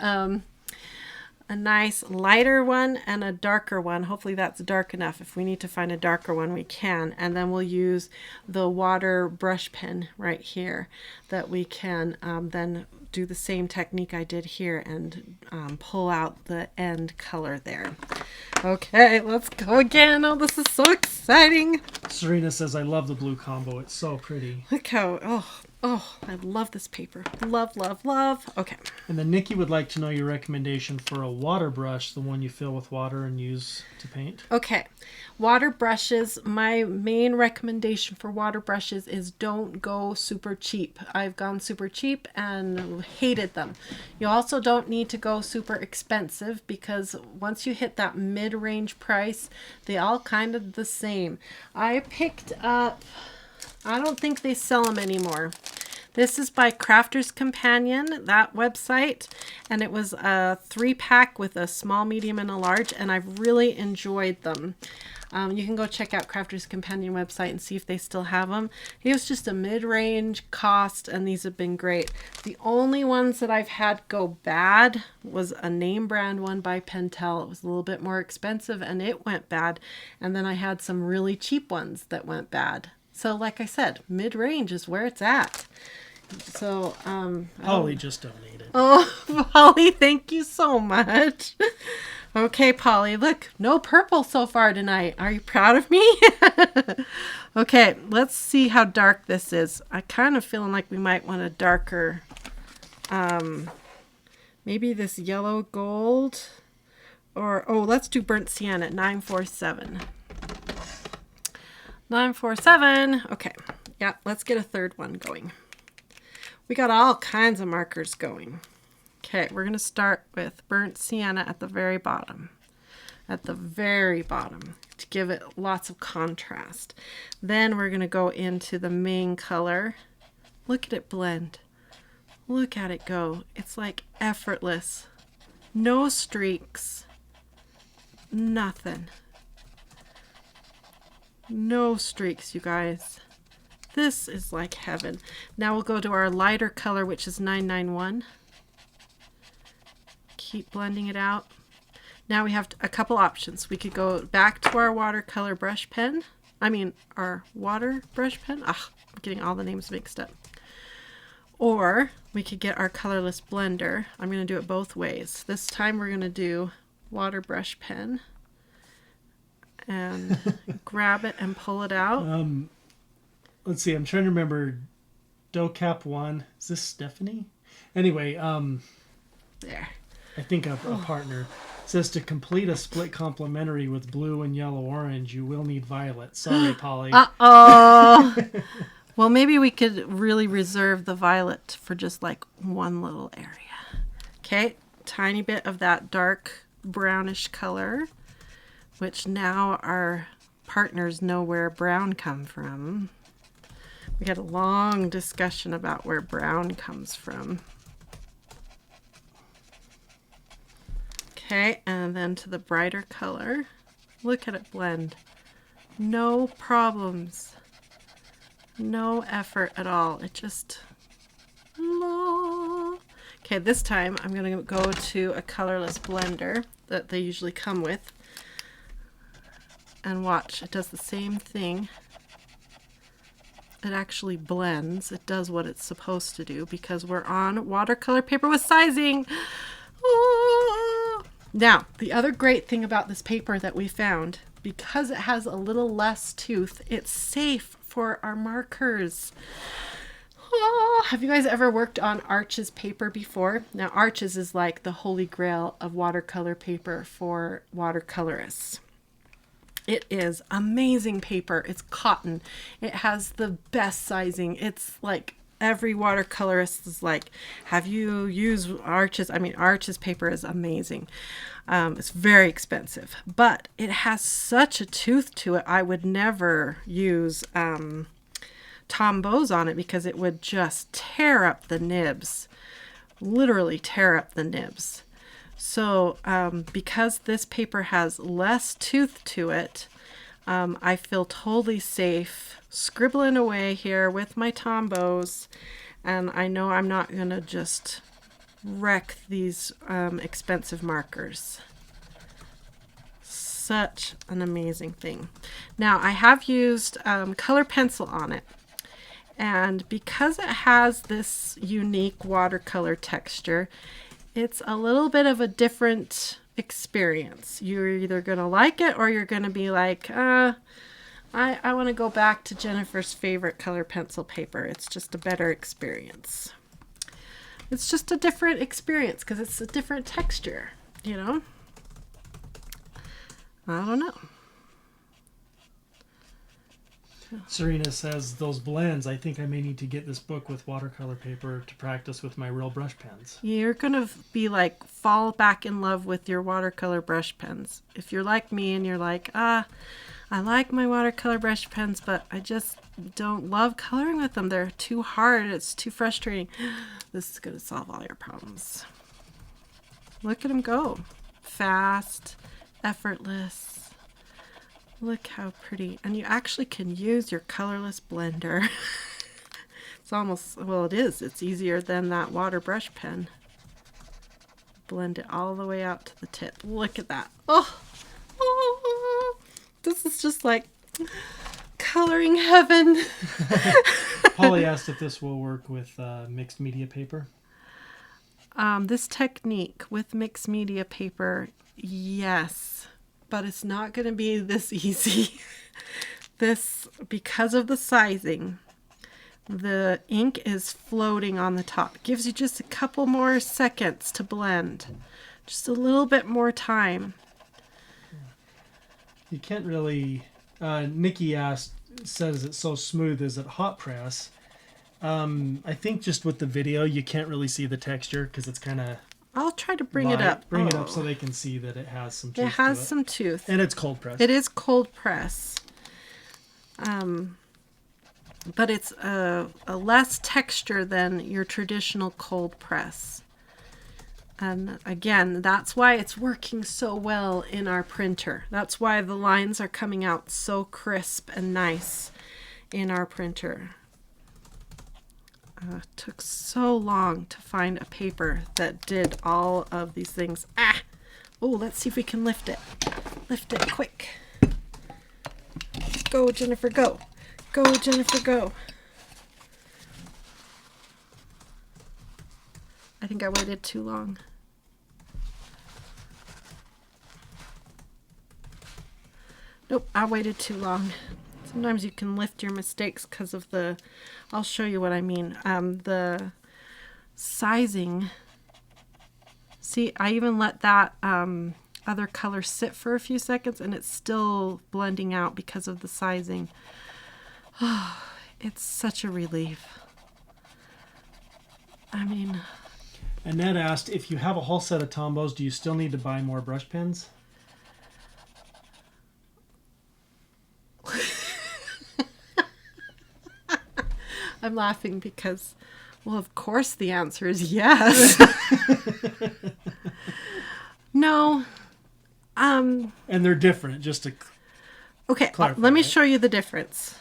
lighter one and a darker one. Hopefully that's dark enough. If we need to find a darker one, we can. And then we'll use the water brush pen right here that we can then do the same technique I did here and pull out the end color there. Okay, let's go again. Oh, this is so exciting. Serena says, I love the blue combo. It's so pretty. Look how, I love this paper. Love, love, love. Okay. And then Nikki would like to know your recommendation for a water brush, the one you fill with water and use to paint. Okay. Water brushes. My main recommendation for water brushes is don't go super cheap. I've gone super cheap and hated them. You also don't need to go super expensive because once you hit that mid-range price, they all kind of the same. I picked up, I don't think they sell them anymore. This is by Crafter's Companion, that website, and it was a 3-pack with a small, medium, and a large, and I've really enjoyed them. You can go check out Crafter's Companion website and see if they still have them. It was just a mid-range cost, and these have been great. The only ones that I've had go bad was a name brand one by Pentel. It was a little bit more expensive, and it went bad. And then I had some really cheap ones that went bad. So like I said, mid-range is where it's at. So, Holly just donated. oh, Polly, thank you so much. Okay, Polly, look, no purple so far tonight. Are you proud of me? Okay, let's see how dark this is. I kind of feeling like we might want a darker, maybe this yellow gold, or, oh, let's do burnt sienna at 947. 947. Okay, yeah, let's get a third one going. We got all kinds of markers going. Okay, we're going to start with burnt sienna at the very bottom. At the very bottom to give it lots of contrast. Then we're going to go into the main color. Look at it blend. Look at it go. It's like effortless. No streaks. Nothing. No streaks, you guys. This is like heaven. Now we'll go to our lighter color, which is 991. Keep blending it out. Now we have a couple options. We could go back to our watercolor brush pen. Our water brush pen. I'm getting all the names mixed up. Or we could get our colorless blender. I'm going to do it both ways. This time we're going to do water brush pen and grab it and pull it out. Let's see. I'm trying to remember. DoCap 1. Is this Stephanie? Anyway, There. I think a partner says to complete a split complementary with blue and yellow orange, you will need violet. Sorry, Polly. Uh-oh. Well, maybe we could really reserve the violet for just like one little area. Okay, tiny bit of that dark brownish color, which now our partners know where brown come from. We had a long discussion about where brown comes from. Okay, and then to the brighter color. Look at it blend. No problems. No effort at all. It just... Okay, this time I'm going to go to a colorless blender that they usually come with. And watch, it does the same thing. It actually blends. It does what it's supposed to do because we're on watercolor paper with sizing. Now, the other great thing about this paper that we found, because it has a little less tooth, it's safe for our markers. Have you guys ever worked on Arches paper before? Now, Arches is like the holy grail of watercolor paper for watercolorists. It is amazing paper. It's cotton. It has the best sizing. It's like every watercolorist is like, have you used Arches? Arches paper is amazing. It's very expensive, but it has such a tooth to it. I would never use Tombows on it because it would just tear up the nibs, literally tear up the nibs. So because this paper has less tooth to it, I feel totally safe scribbling away here with my Tombows, and I know I'm not going to just wreck these expensive markers. Such an amazing thing. Now I have used color pencil on it, and because it has this unique watercolor texture, it's a little bit of a different experience. You're either going to like it or you're going to be like, I want to go back to Jennifer's favorite color pencil paper. It's just a better experience. It's just a different experience because it's a different texture, you know? I don't know. Serena says, those blends, I think I may need to get this book with watercolor paper to practice with my real brush pens. You're going to be like, fall back in love with your watercolor brush pens. If you're like me and you're like, I like my watercolor brush pens, but I just don't love coloring with them. They're too hard. It's too frustrating. This is going to solve all your problems. Look at them go. Fast, effortless. Look how pretty. And you actually can use your colorless blender. It's almost, well, it is. It's easier than that water brush pen. Blend it all the way out to the tip. Look at that. Oh, this is just like coloring heaven. Holly asked if this will work with mixed media paper. This technique with mixed media paper, yes, but it's not going to be this easy. This, because of the sizing, the ink is floating on the top. It gives you just a couple more seconds to blend. Just a little bit more time. You can't really... Nikki says it's so smooth. Is it hot press? I think just with the video, you can't really see the texture because it's kind of... I'll try to bring it up. Bring it up so they can see that it has some tooth. It has some tooth. And it's cold press. It is cold press. But it's a less texture than your traditional cold press. And again, that's why it's working so well in our printer. That's why the lines are coming out so crisp and nice in our printer. It took so long to find a paper that did all of these things. Oh, let's see if we can lift it. Lift it quick. Go, Jennifer, go. Go, Jennifer, go. I think I waited too long. Nope, I waited too long. Sometimes you can lift your mistakes because of the... I'll show you what I mean. The sizing. See, I even let that other color sit for a few seconds and it's still blending out because of the sizing. Oh, it's such a relief. I mean... Annette asked, if you have a whole set of Tombows, do you still need to buy more brush pens? I'm laughing because, well, of course the answer is yes. No. And they're different, just to okay, clarify, let me right? show you the difference.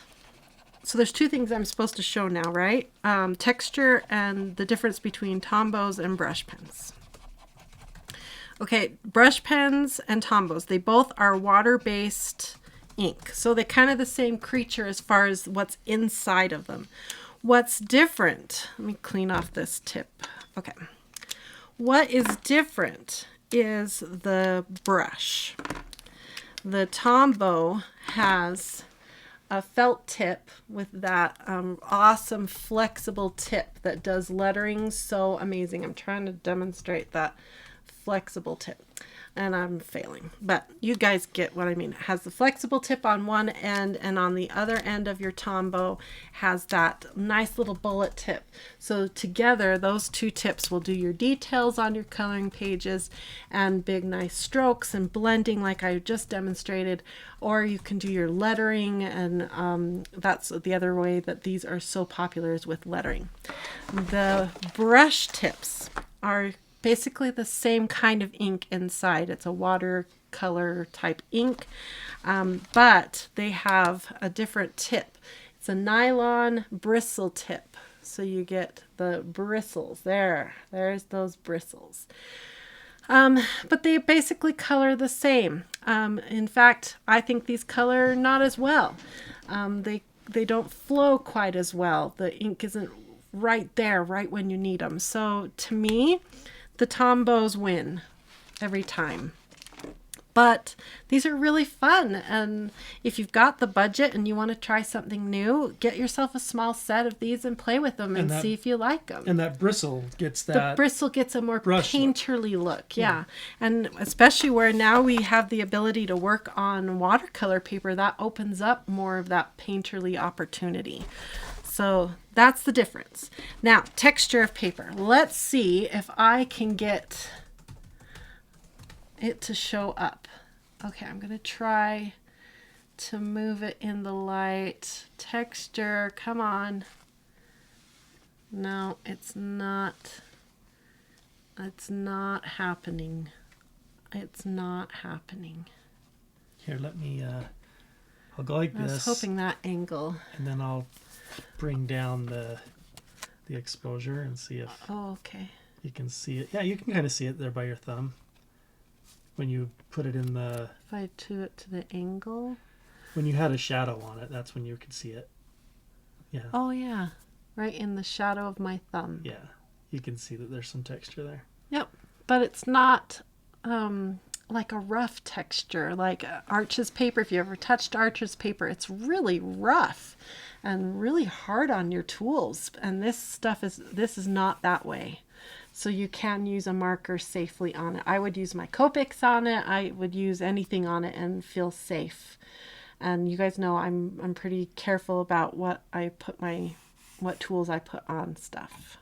So there's two things I'm supposed to show now, right? Texture and the difference between Tombows and brush pens. Okay, brush pens and Tombows, they both are water-based ink. So they're kind of the same creature as far as what's inside of them. What's different, let me clean off this tip. Okay. What is different is the brush. The Tombow has a felt tip with that awesome flexible tip that does lettering so amazing. I'm trying to demonstrate that flexible tip and I'm failing, but you guys get what I mean. It has the flexible tip on one end and on the other end of your Tombow has that nice little bullet tip. So together those two tips will do your details on your coloring pages and big nice strokes and blending like I just demonstrated, or you can do your lettering, and that's the other way that these are so popular is with lettering. The brush tips are basically the same kind of ink inside. It's a watercolor type ink, but they have a different tip. It's a nylon bristle tip. So you get the bristles. There's those bristles. But they basically color the same. In fact, I think these color not as well. They don't flow quite as well. The ink isn't right there, right when you need them. So to me, the Tombows win every time. But these are really fun, and if you've got the budget and you want to try something new, get yourself a small set of these and play with them and see if you like them. And that bristle gets that... The bristle gets a more painterly look, yeah. And especially where now we have the ability to work on watercolor paper, that opens up more of that painterly opportunity. So that's the difference. Now, texture of paper. Let's see if I can get it to show up. Okay, I'm going to try to move it in the light. Texture, come on. No, it's not. It's not happening. It's not happening. Here, let me, I'll go like this. I was hoping that angle. And then I'll bring down the exposure and see if okay. You can see it. Yeah, you can kind of see it there by your thumb when you put it in the... If I do it to the angle. When you had a shadow on it, that's when you could see it. Yeah. Oh, yeah. Right in the shadow of my thumb. Yeah. You can see that there's some texture there. Yep. But it's not like a rough texture. Like Arches paper, if you ever touched Arches paper, it's really rough and really hard on your tools. And this is not that way. So you can use a marker safely on it. I would use my Copics on it. I would use anything on it and feel safe. And you guys know I'm pretty careful about what tools I put on stuff.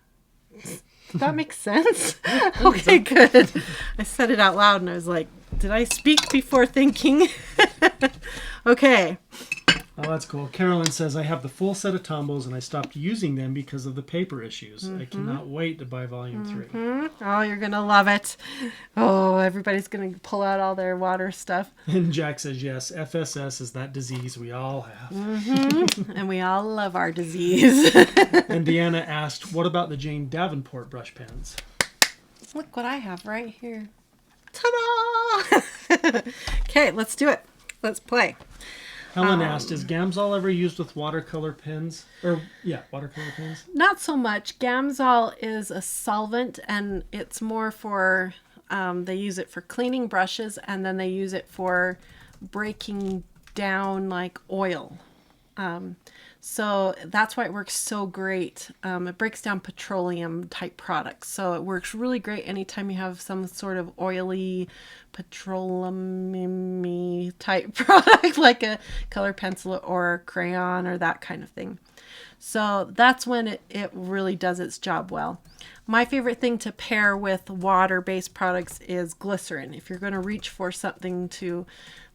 Does that make sense? Okay, good. I said it out loud and I was like, did I speak before thinking? Okay. Oh, that's cool. Carolyn says, I have the full set of Tombows and I stopped using them because of the paper issues. I cannot wait to buy volume 3. Oh, you're going to love it. Oh, everybody's going to pull out all their water stuff. And Jack says, yes, FSS is that disease we all have. And we all love our disease. And Deanna asked, what about the Jane Davenport brush pens? Look what I have right here. Ta-da! Okay, let's do it. Let's play. Helen asked, is Gamsol ever used with watercolor pens? Watercolor pens? Not so much. Gamsol is a solvent, and it's more for, they use it for cleaning brushes, and then they use it for breaking down like oil. So that's why it works so great. It breaks down petroleum type products. So it works really great anytime you have some sort of oily petroleum type product like a color pencil or a crayon or that kind of thing. So that's when it really does its job well. My favorite thing to pair with water-based products is glycerin. If you're going to reach for something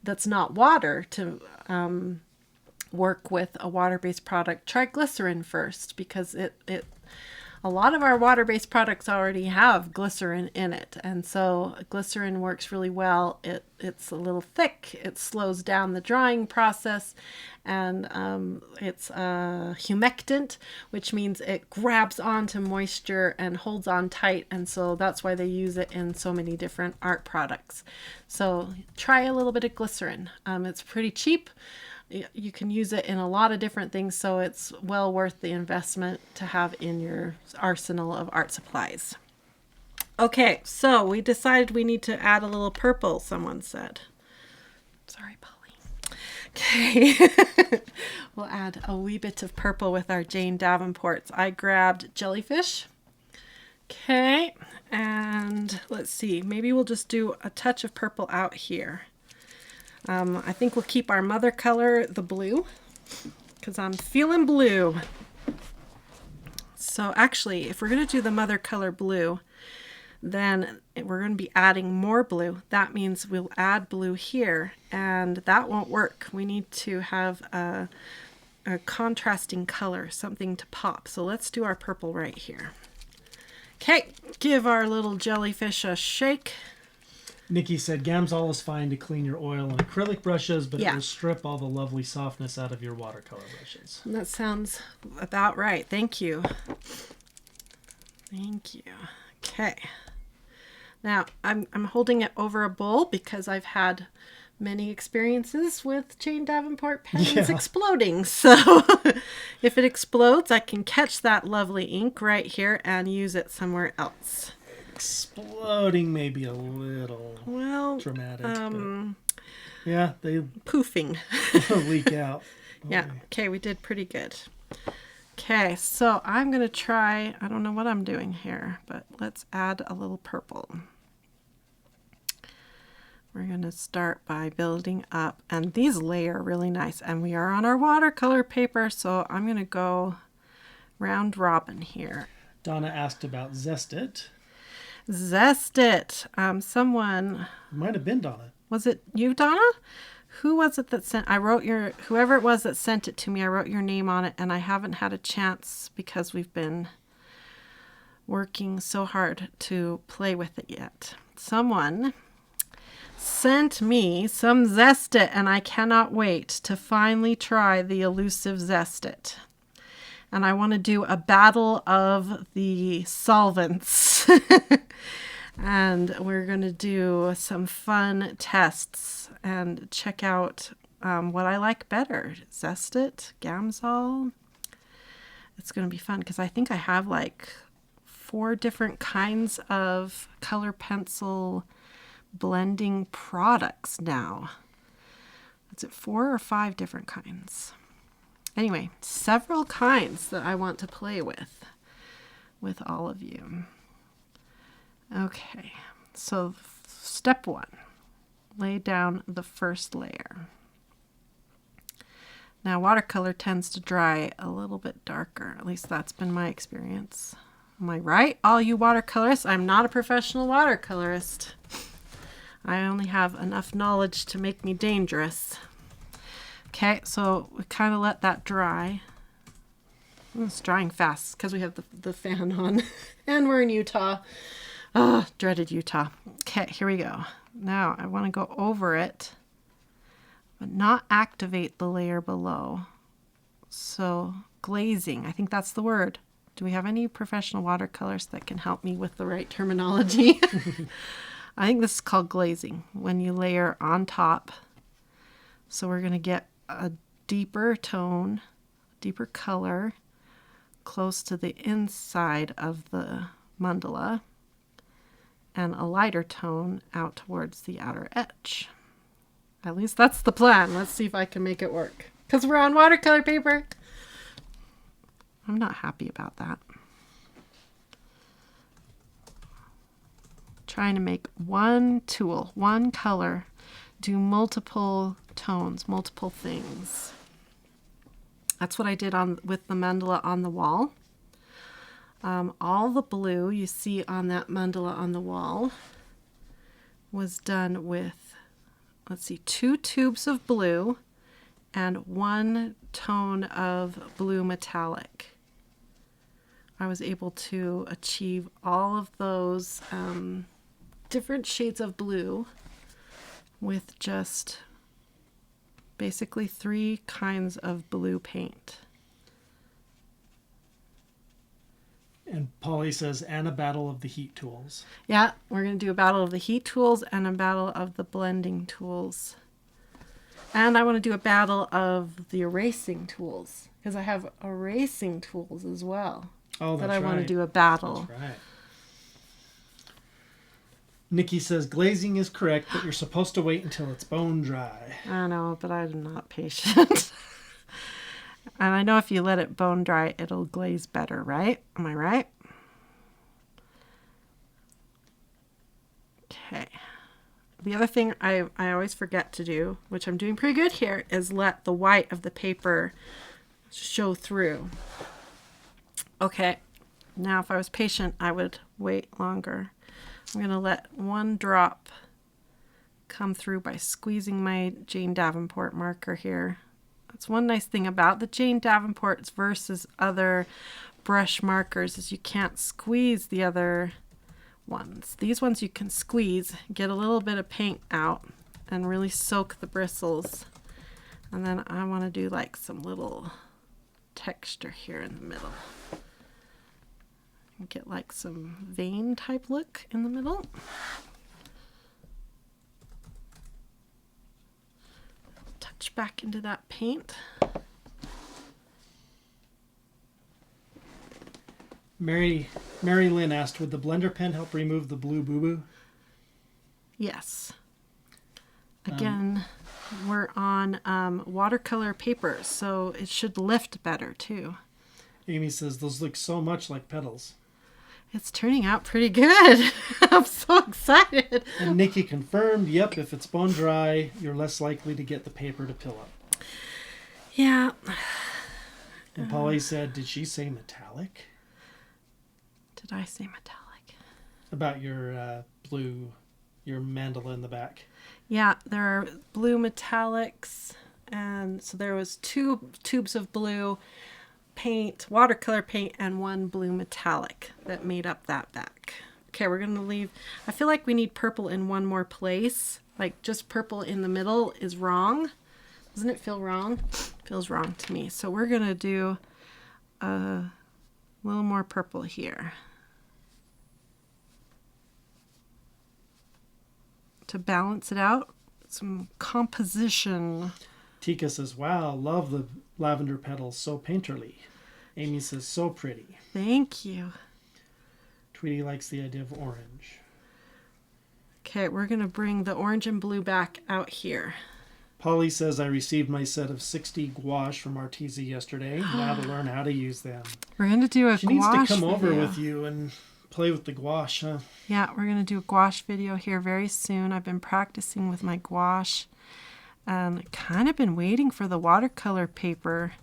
that's not water to work with a water-based product, try glycerin first, because a lot of our water-based products already have glycerin in it, and so glycerin works really well. It's a little thick, it slows down the drying process, and it's a humectant, which means it grabs onto moisture and holds on tight, and so that's why they use it in so many different art products. So try a little bit of glycerin. It's pretty cheap. You can use it in a lot of different things, so it's well worth the investment to have in your arsenal of art supplies. Okay, so we decided we need to add a little purple, someone said. Sorry, Polly. Okay, we'll add a wee bit of purple with our Jane Davenports. I grabbed jellyfish. Okay, and let's see, maybe we'll just do a touch of purple out here. I think we'll keep our mother color, the blue, because I'm feeling blue. So actually, if we're going to do the mother color blue, then we're going to be adding more blue. That means we'll add blue here, and that won't work. We need to have a contrasting color, something to pop. So let's do our purple right here. Okay, give our little jellyfish a shake. Nikki said, Gamsol is fine to clean your oil and acrylic brushes, but it will strip all the lovely softness out of your watercolor brushes. That sounds about right. Thank you. Thank you. Okay. Now, I'm holding it over a bowl because I've had many experiences with Jane Davenport pens exploding. So if it explodes, I can catch that lovely ink right here and use it somewhere else. Exploding may be a little dramatic. Yeah, they poofing leak out. Yeah. Okay, we did pretty good. Okay, so I'm going to try, I don't know what I'm doing here, but let's add a little purple. We're going to start by building up, and these layer really nice, and we are on our watercolor paper, so I'm going to go round robin here. Donna asked about Zest It. Zest It. Someone... It might have been Donna. Was it you, Donna? Who was it that sent... whoever it was that sent it to me, I wrote your name on it, and I haven't had a chance because we've been working so hard to play with it yet. Someone sent me some Zest It, and I cannot wait to finally try the elusive Zest It. And I want to do a battle of the solvents. And we're going to do some fun tests and check out what I like better. Zest It, Gamsol. It's going to be fun because I think I have like 4 different kinds of color pencil blending products now. Is it 4 or 5 different kinds? Anyway, several kinds that I want to play with all of you. Okay, so step 1, lay down the first layer. Now, watercolor tends to dry a little bit darker. At least that's been my experience. Am I right, all you watercolorists? I'm not a professional watercolorist. I only have enough knowledge to make me dangerous. Okay, so we kind of let that dry. It's drying fast because we have the fan on. And we're in Utah. Oh, dreaded Utah. Okay, here we go. Now I want to go over it, but not activate the layer below. So glazing, I think that's the word. Do we have any professional watercolors that can help me with the right terminology? I think this is called glazing, when you layer on top. So we're going to get a deeper tone, deeper color, close to the inside of the mandala, and a lighter tone out towards the outer edge. At least that's the plan. Let's see if I can make it work. Because we're on watercolor paper. I'm not happy about that. Trying to make one tool, one color, do multiple tones, multiple things. That's what I did with the mandala on the wall. All the blue you see on that mandala on the wall was done with, let's see, 2 tubes of blue and 1 tone of blue metallic. I was able to achieve all of those different shades of blue with just basically 3 kinds of blue paint. And Polly says, and a battle of the heat tools. Yeah, we're going to do a battle of the heat tools and a battle of the blending tools. And I want to do a battle of the erasing tools, because I have erasing tools as well. Oh, that's that I right. want to do a battle. That's right. Nikki says, glazing is correct, but you're supposed to wait until it's bone dry. I know, but I'm not patient. And I know if you let it bone dry, it'll glaze better, right? Am I right? Okay. The other thing I always forget to do, which I'm doing pretty good here, is let the white of the paper show through. Okay. Now, if I was patient, I would wait longer. I'm going to let 1 drop come through by squeezing my Jane Davenport marker here. That's one nice thing about the Jane Davenports versus other brush markers is you can't squeeze the other ones. These ones you can squeeze, get a little bit of paint out, and really soak the bristles. And then I want to do like some little texture here in the middle. Get like some vein type look in the middle. Touch back into that paint. Mary Lynn asked, would the blender pen help remove the blue boo-boo? Yes. Again, we're on watercolor paper, so it should lift better too. Amy says, those look so much like petals. It's turning out pretty good. I'm so excited. And Nikki confirmed, yep, if it's bone dry, you're less likely to get the paper to pill up. Yeah. And Polly said, did she say metallic? Did I say metallic? About your blue, your mandala in the back. Yeah, there are blue metallics. And so there was 2 tubes of blue paint, watercolor paint, and 1 blue metallic that made up that back. Okay, we're going to leave. I feel like we need purple in one more place. Like just purple in the middle is wrong. Doesn't it feel wrong? Feels wrong to me. So we're going to do a little more purple here to balance it out. Some composition. Tika says, wow, love the lavender petals, so painterly. Amy says, so pretty. Thank you. Tweety likes the idea of orange. Okay, we're going to bring the orange and blue back out here. Polly says, I received my set of 60 gouache from Artesia yesterday. Now to learn how to use them. We're going to do a She gouache needs to come over video with you and play with the gouache, huh? Yeah, we're going to do a gouache video here very soon. I've been practicing with my gouache and kind of been waiting for the watercolor paper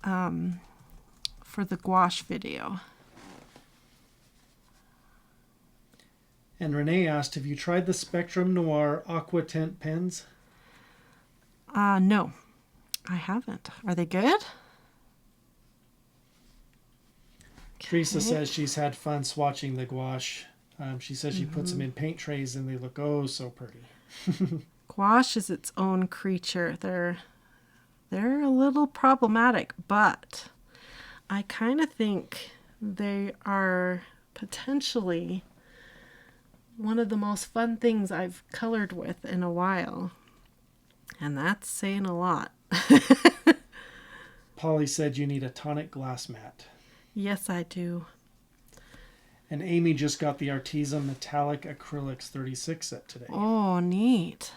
for the gouache video. And Renee asked, have you tried the Spectrum Noir Aqua Tint pens? No, I haven't. Are they good? Teresa says she's had fun swatching the gouache. She says she puts them in paint trays and they look oh so pretty. Gouache is its own creature. They're a little problematic, but I kind of think they are potentially one of the most fun things I've colored with in a while. And that's saying a lot. Polly said you need a tonic glass mat. Yes, I do. And Amy just got the Arteza Metallic Acrylics 36 set today. Oh, neat.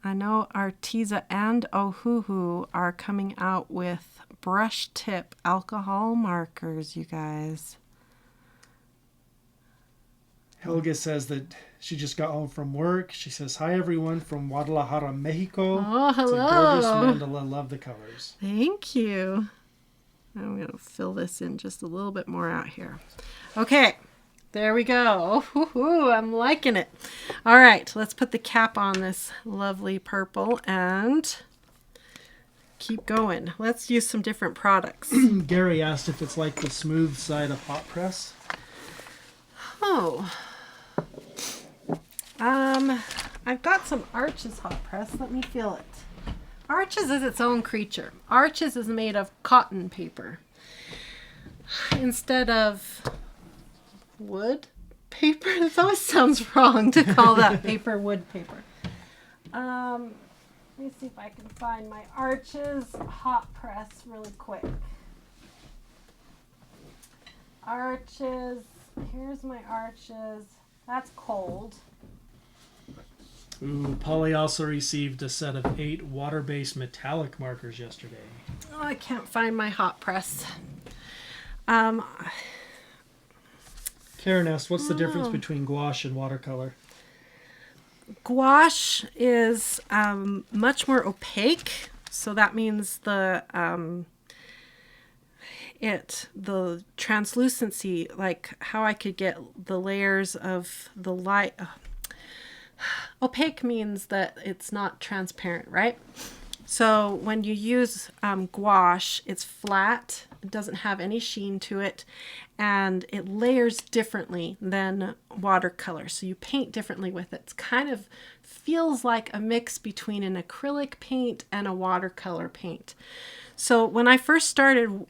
I know Arteza and Ohuhu are coming out with brush tip alcohol markers, you guys. Helga says that she just got home from work. She says, hi everyone from Guadalajara, Mexico. Oh, hello. It's a gorgeous mandala. Love the colors. Thank you. I'm going to fill this in just a little bit more out here. Okay, there we go. Oh, I'm liking it. All right, let's put the cap on this lovely purple and keep going. Let's use some different products. Gary asked if it's like the smooth side of hot press. Oh. I've got some Arches hot press. Let me feel it. Arches is its own creature. Arches is made of cotton paper instead of wood paper. It always sounds wrong to call that paper wood paper. Let me see if I can find my Arches hot press really quick. Arches. Here's my Arches. That's cold. Ooh, Polly also received a set of 8 water-based metallic markers yesterday. Oh, I can't find my hot press. Karen asked, what's the difference between gouache and watercolor? Gouache is much more opaque, so that means the translucency, like how I could get the layers of the light. Opaque means that it's not transparent, right? So when you use gouache, it's flat, it doesn't have any sheen to it, and it layers differently than watercolor. So you paint differently with it. It kind of feels like a mix between an acrylic paint and a watercolor paint. So when I first started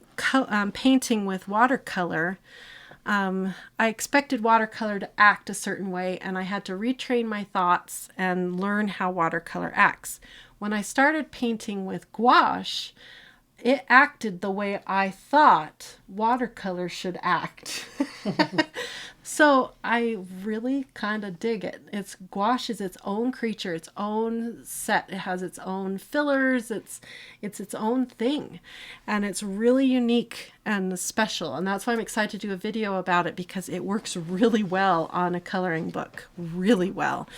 painting with watercolor, I expected watercolor to act a certain way, and I had to retrain my thoughts and learn how watercolor acts. When I started painting with gouache, it acted the way I thought watercolor should act. So I really kind of dig it. Gouache is its own creature, its own set. It has its own fillers. It's its own thing, and it's really unique and special. And that's why I'm excited to do a video about it, because it works really well on a coloring book, really well.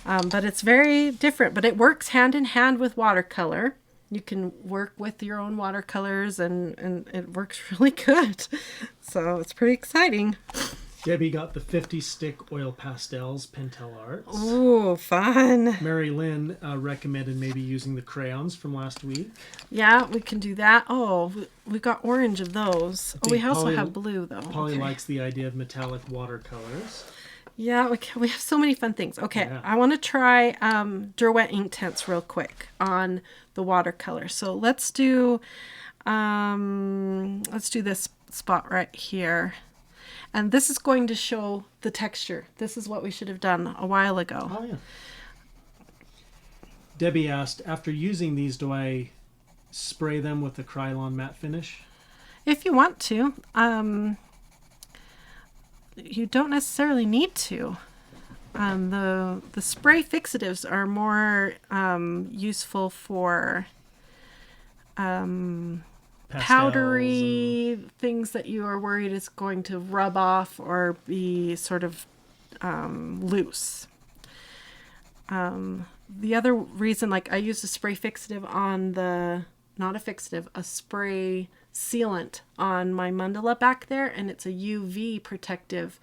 But it's very different. But it works hand in hand with watercolor. You can work with your own watercolors, and it works really good. So it's pretty exciting. Debbie got the 50 stick oil pastels, Pentel Arts. Ooh, fun. Mary Lynn recommended maybe using the crayons from last week. Yeah, we can do that. Oh, we got orange of those. Oh, we also have blue, though. Polly likes the idea of metallic watercolors. Yeah, we have so many fun things. Okay, Yeah. I want to try Derwent ink tints real quick on the watercolor. So let's do this spot right here. And this is going to show the texture. This is what we should have done a while ago. Oh, yeah. Debbie asked, after using these, do I spray them with the Krylon matte finish? If you want to, you don't necessarily need to. The spray fixatives are more useful for powdery things that you are worried is going to rub off or be sort of loose. The other reason, like I use a spray fixative on not a fixative, a spray sealant on my mandala back there, and it's a UV protective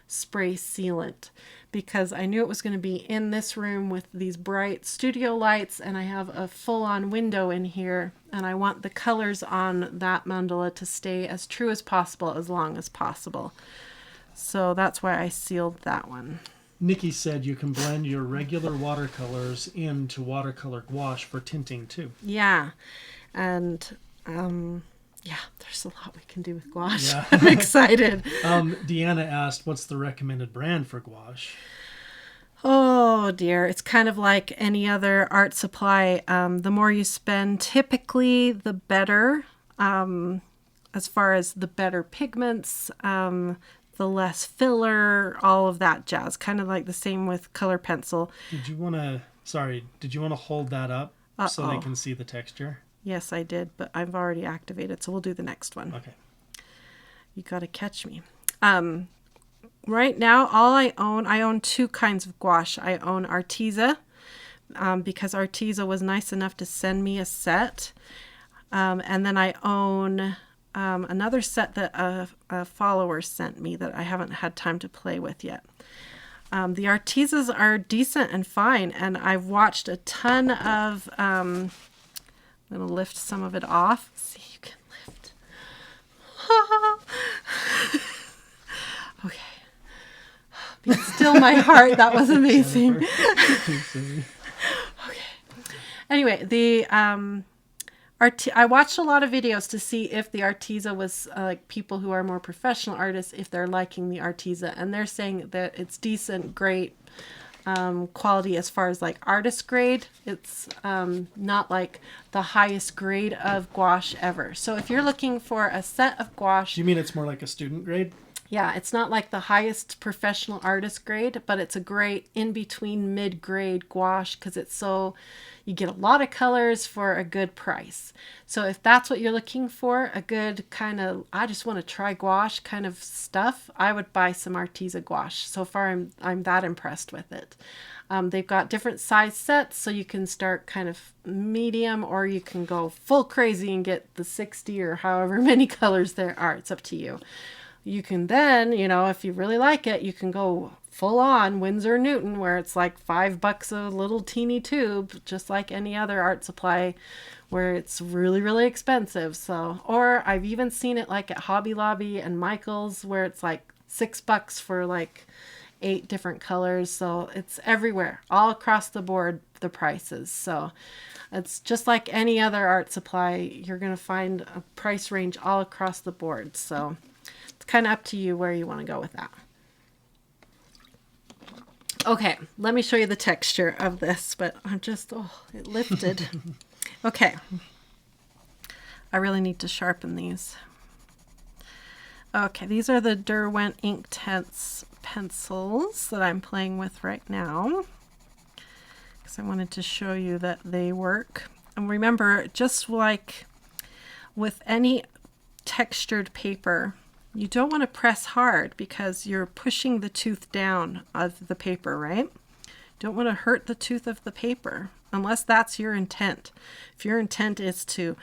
spray sealant because I knew it was going to be in this room with these bright studio lights, and I have a full-on window in here, and I want the colors on that mandala to stay as true as possible as long as possible. So that's why I sealed that one. Nikki said you can blend your regular watercolors into watercolor gouache for tinting too. Yeah, and yeah, there's a lot we can do with gouache. Yeah. I'm excited. Deanna asked, what's the recommended brand for gouache? Oh dear, it's kind of like any other art supply. The more you spend, typically the better. As far as the better pigments, the less filler, all of that jazz. Kind of like the same with color pencil. Did you want to hold that up so they can see the texture? Yes, I did, but I've already activated, so we'll do the next one. Okay. You got to catch me. Right now, all I own two kinds of gouache. I own Arteza, because Arteza was nice enough to send me a set. And then I own another set that a follower sent me that I haven't had time to play with yet. The Artezas are decent and fine, and I've watched a ton of... I'm going to lift some of it off. See, you can lift. Okay. Be still my heart. That was amazing. Okay. Anyway, I watched a lot of videos to see if the Arteza was like people who are more professional artists, if they're liking the Arteza, and they're saying that it's decent, great quality as far as like artist grade. It's not like the highest grade of gouache ever. So if you're looking for a set of gouache, You mean it's more like a student grade? yeah, it's not like the highest professional artist grade, but it's a great in-between mid-grade gouache because you get a lot of colors for a good price. So if that's what you're looking for, a good kind of, I just want to try gouache kind of stuff, I would buy some Arteza gouache. So far, I'm that impressed with it. They've got different size sets, so you can start kind of medium, or you can go full crazy and get the 60 or however many colors there are. It's up to you. You can then, if you really like it, you can go full on Winsor Newton, where it's like $5 a little teeny tube, just like any other art supply where it's really, really expensive. So, or I've even seen it like at Hobby Lobby and Michael's, where it's like $6 for like 8 different colors. So it's everywhere, all across the board, the prices. So it's just like any other art supply. You're going to find a price range all across the board. So it's kind of up to you where you want to go with that. Okay, let me show you the texture of this, but it lifted. Okay. I really need to sharpen these. Okay, these are the Derwent Inktense pencils that I'm playing with right now, because I wanted to show you that they work. And remember, just like with any textured paper, you don't want to press hard because you're pushing the tooth down of the paper, right? Don't want to hurt the tooth of the paper unless that's your intent. If your intent is to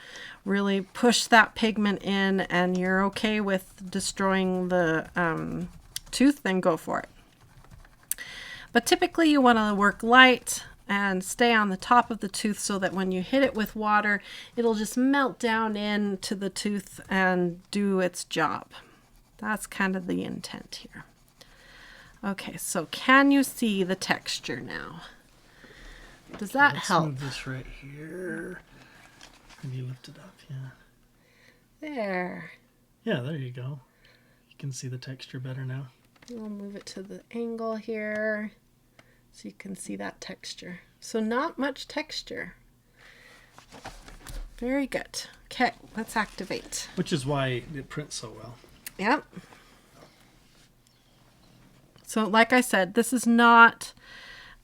really push that pigment in and you're okay with destroying the tooth, then go for it. But typically you want to work light and stay on the top of the tooth so that when you hit it with water, it'll just melt down into the tooth and do its job. That's kind of the intent here. Okay, so can you see the texture now? Does that help? Let's move this right here. Have you lifted up? Yeah. There. Yeah, there you go. You can see the texture better now. We'll move it to the angle here so you can see that texture. So not much texture. Very good. Okay, let's activate. Which is why it prints so well. Yep. So like I said, this is not,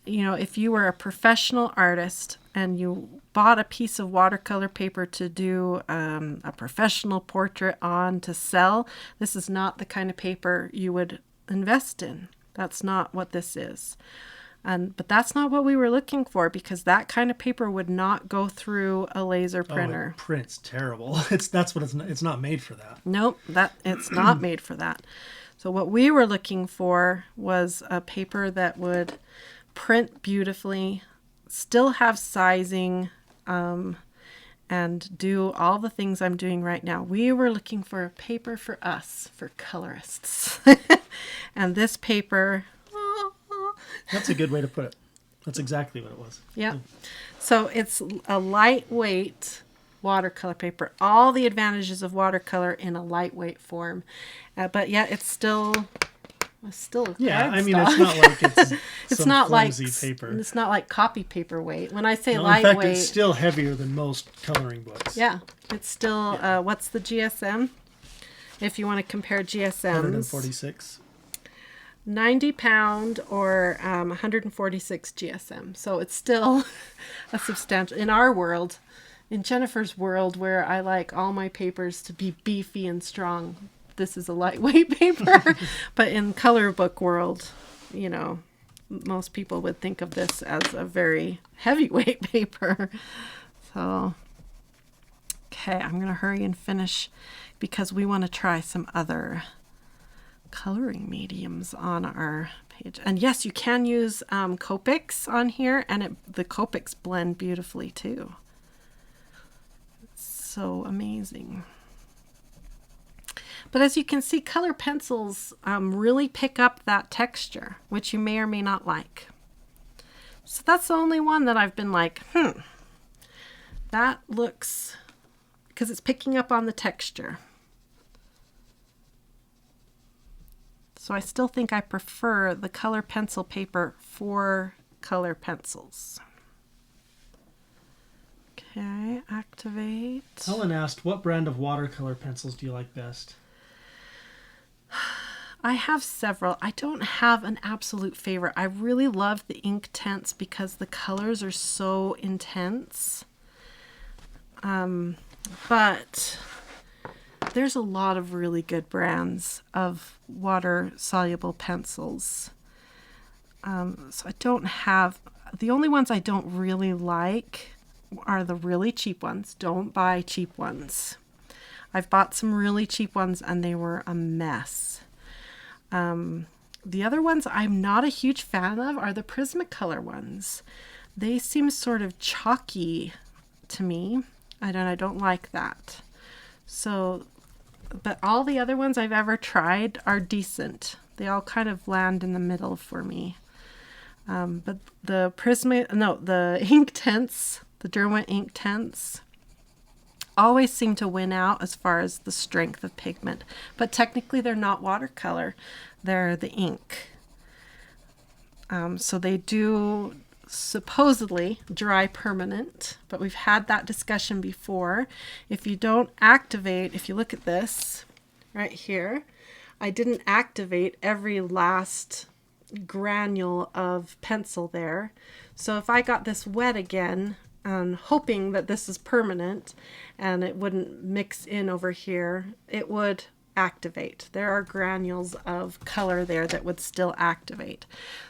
if you were a professional artist and you bought a piece of watercolor paper to do a professional portrait on to sell, this is not the kind of paper you would invest in. That's not what this is. But that's not what we were looking for, because that kind of paper would not go through a laser printer. Oh, it prints terrible. It's not made for that. Nope, it's not made for that. So what we were looking for was a paper that would print beautifully, still have sizing, and do all the things I'm doing right now. We were looking for a paper for us, for colorists. And this paper... That's a good way to put it. That's exactly what it was. Yeah. So it's a lightweight watercolor paper. All the advantages of watercolor in a lightweight form. But yet it's still yeah, I mean, cardstock. it's not like it's It's some not like flimsy paper. It's not like copy paper weight. When I say No, lightweight, in fact, it's still heavier than most coloring books. yeah, it's still what's the GSM? If you want to compare GSMs, 146. 90 pound or 146 GSM. So it's still a substantial, in our world, in Jennifer's world, where I like all my papers to be beefy and strong, this is a lightweight paper. But in color book world, most people would think of this as a very heavyweight paper. So, okay, I'm going to hurry and finish because we want to try some other coloring mediums on our page. And yes, you can use Copics on here, and the Copics blend beautifully too. It's so amazing. But as you can see, color pencils really pick up that texture, which you may or may not like. So that's the only one that I've been like, that looks, because it's picking up on the texture. So I still think I prefer the color pencil paper for color pencils. Okay, activate. Helen asked, what brand of watercolor pencils do you like best? I have several. I don't have an absolute favorite. I really love the Inktense because the colors are so intense. But there's a lot of really good brands of water-soluble pencils. So I don't have... The only ones I don't really like are the really cheap ones. Don't buy cheap ones. I've bought some really cheap ones and they were a mess. The other ones I'm not a huge fan of are the Prismacolor ones. They seem sort of chalky to me. I don't like that. So, but all the other ones I've ever tried are decent. They all kind of land in the middle for me. But the Inktense, the Derwent Inktense, always seem to win out as far as the strength of pigment. But technically they're not watercolor. They're the ink. So they do supposedly dry permanent, but we've had that discussion before. If you don't activate, if you look at this right here, I didn't activate every last granule of pencil there. So if I got this wet again, hoping that this is permanent and it wouldn't mix in over here, it would activate. There are granules of color there that would still activate.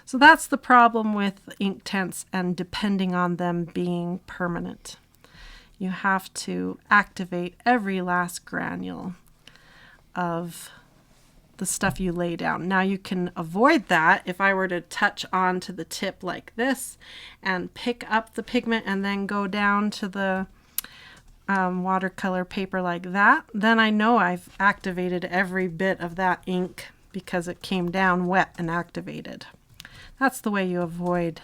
So that's the problem with Inktense and depending on them being permanent. You have to activate every last granule of the stuff you lay down. Now you can avoid that if I were to touch onto the tip like this and pick up the pigment and then go down to the watercolor paper like that, then I know I've activated every bit of that ink because it came down wet and activated. That's the way you avoid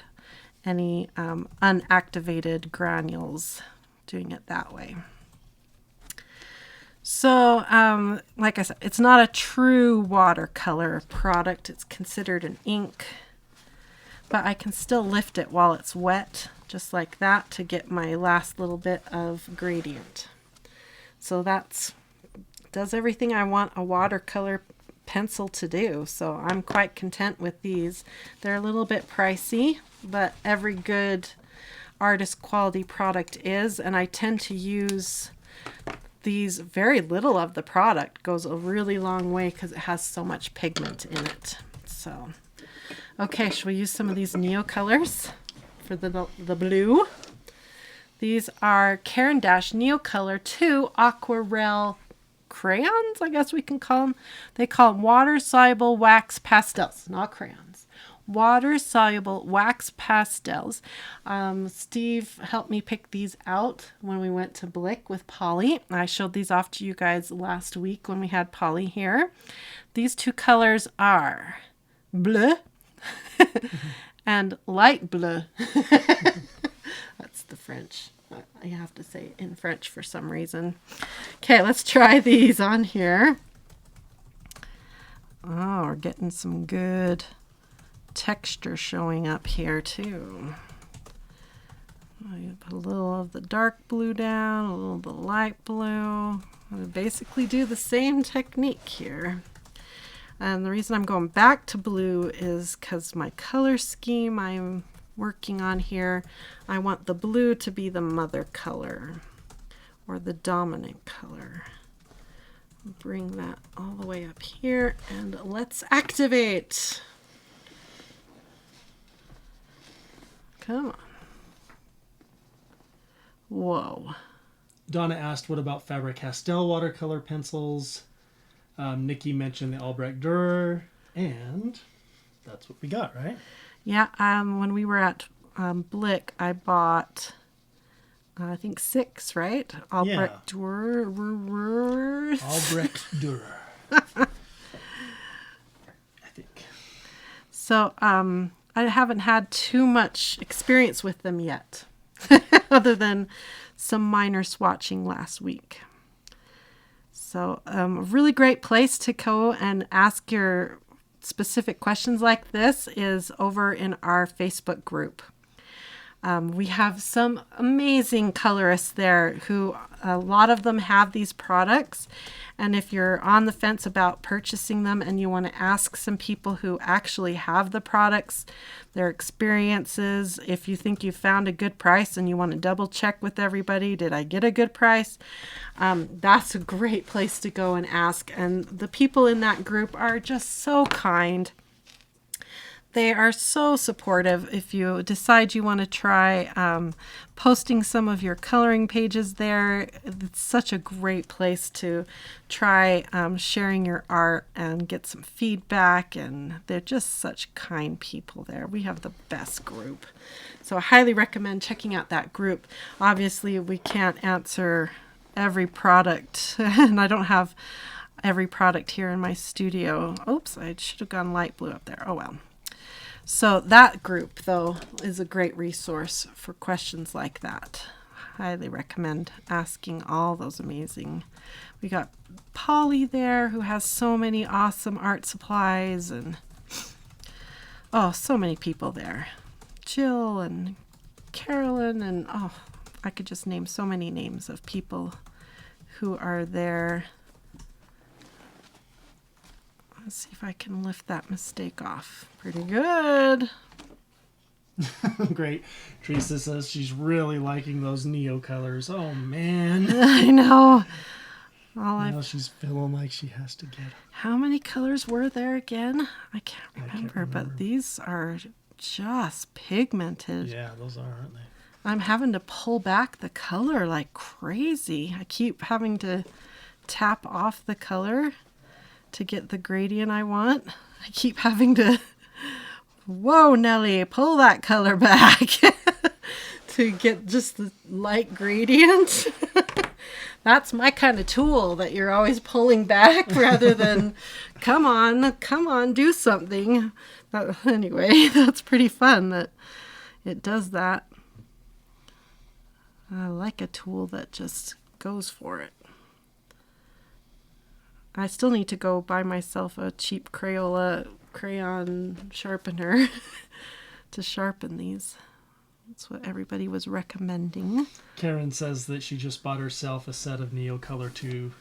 any unactivated granules, doing it that way. So, like I said, it's not a true watercolor product. It's considered an ink. but I can still lift it while it's wet, just like that, to get my last little bit of gradient. So does everything I want a watercolor pencil to do. So I'm quite content with these. They're a little bit pricey, but every good artist quality product is, and I tend to use these. Very little of the product goes a really long way because it has so much pigment in it. So okay, shall we use some of these Neo colors for the blue? These are Caran d'Ache Neocolor 2 Aquarelle crayons, I guess we can call them. They call them water-soluble wax pastels, not crayons. Water-soluble wax pastels. Steve helped me pick these out when we went to Blick with Polly. I showed these off to you guys last week when we had Polly here. These two colors are bleu and light bleu. That's the French. I have to say it in French for some reason. Okay, let's try these on here. Oh, we're getting some good texture showing up here too. I put a little of the dark blue down, a little of the light blue. I basically do the same technique here. And the reason I'm going back to blue is because my color scheme I'm working on here, I want the blue to be the mother color or the dominant color. Bring that all the way up here and let's activate. Come on. Whoa. Donna asked, what about Faber-Castell watercolor pencils? Nikki mentioned the Albrecht Dürer, and that's what we got, right? Yeah, when we were at Blick, I bought, I think 6, right? Albrecht Dürer. Albrecht Dürer. I think. So I haven't had too much experience with them yet, other than some minor swatching last week. So a really great place to go and ask your specific questions like this is over in our Facebook group. We have some amazing colorists there who, a lot of them have these products. And if you're on the fence about purchasing them and you want to ask some people who actually have the products, their experiences, if you think you found a good price and you want to double check with everybody, did I get a good price? That's a great place to go and ask. And the people in that group are just so kind. They are so supportive. If you decide you want to try posting some of your coloring pages there, it's such a great place to try sharing your art and get some feedback. And they're just such kind people there. We have the best group. So I highly recommend checking out that group. Obviously, we can't answer every product, and I don't have every product here in my studio. Oops, I should have gone light blue up there. Oh well. So that group, though, is a great resource for questions like that. Highly recommend asking all those amazing. We got Polly there, who has so many awesome art supplies, and oh, so many people there. Jill and Carolyn, and oh, I could just name so many names of people who are there. Let's see if I can lift that mistake off. Pretty good. Great. Teresa says she's really liking those Neo colors. Oh, man. I know. Now she's feeling like she has to get them. How many colors were there again? I can't remember, but these are just pigmented. Yeah, those are, aren't they? I'm having to pull back the color like crazy. I keep having to tap off the color to get the gradient I want. I keep having to, whoa, Nelly, pull that color back to get just the light gradient. That's my kind of tool that you're always pulling back rather than, come on, do something. Anyway, that's pretty fun that it does that. I like a tool that just goes for it. I still need to go buy myself a cheap Crayola crayon sharpener to sharpen these. That's what everybody was recommending. Karen says that she just bought herself a set of Neocolor 2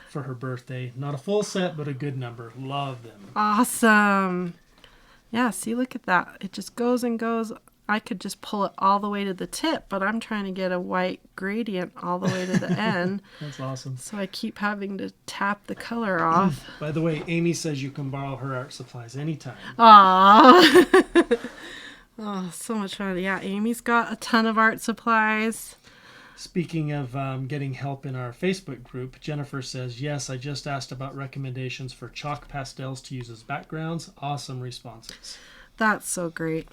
for her birthday. Not a full set, but a good number. Love them. Awesome. Yeah, see, look at that. It just goes and goes. I could just pull it all the way to the tip, but I'm trying to get a white gradient all the way to the end. That's awesome. So I keep having to tap the color off. By the way, Amy says you can borrow her art supplies anytime. Aww. Oh, so much fun. Yeah, Amy's got a ton of art supplies. Speaking of getting help in our Facebook group, Jennifer says, yes, I just asked about recommendations for chalk pastels to use as backgrounds. Awesome responses. That's so great.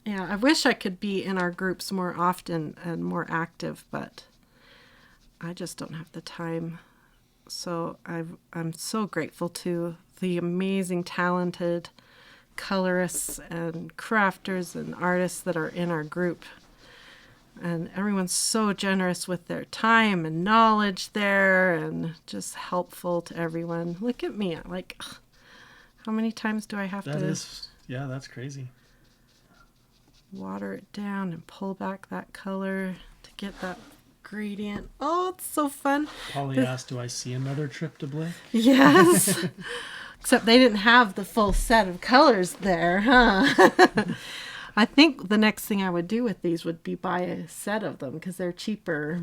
Yeah, I wish I could be in our groups more often and more active, but I just don't have the time. So I'm so grateful to the amazing, talented colorists and crafters and artists that are in our group. And everyone's so generous with their time and knowledge there and just helpful to everyone. Look at me. Like, how many times do I have Yeah, that's crazy. Water it down and pull back that color to get that gradient. Oh, it's so fun. Polly asked, do I see another trip to Bliss? Yes. Except they didn't have the full set of colors there, huh? I think the next thing I would do with these would be buy a set of them because they're cheaper.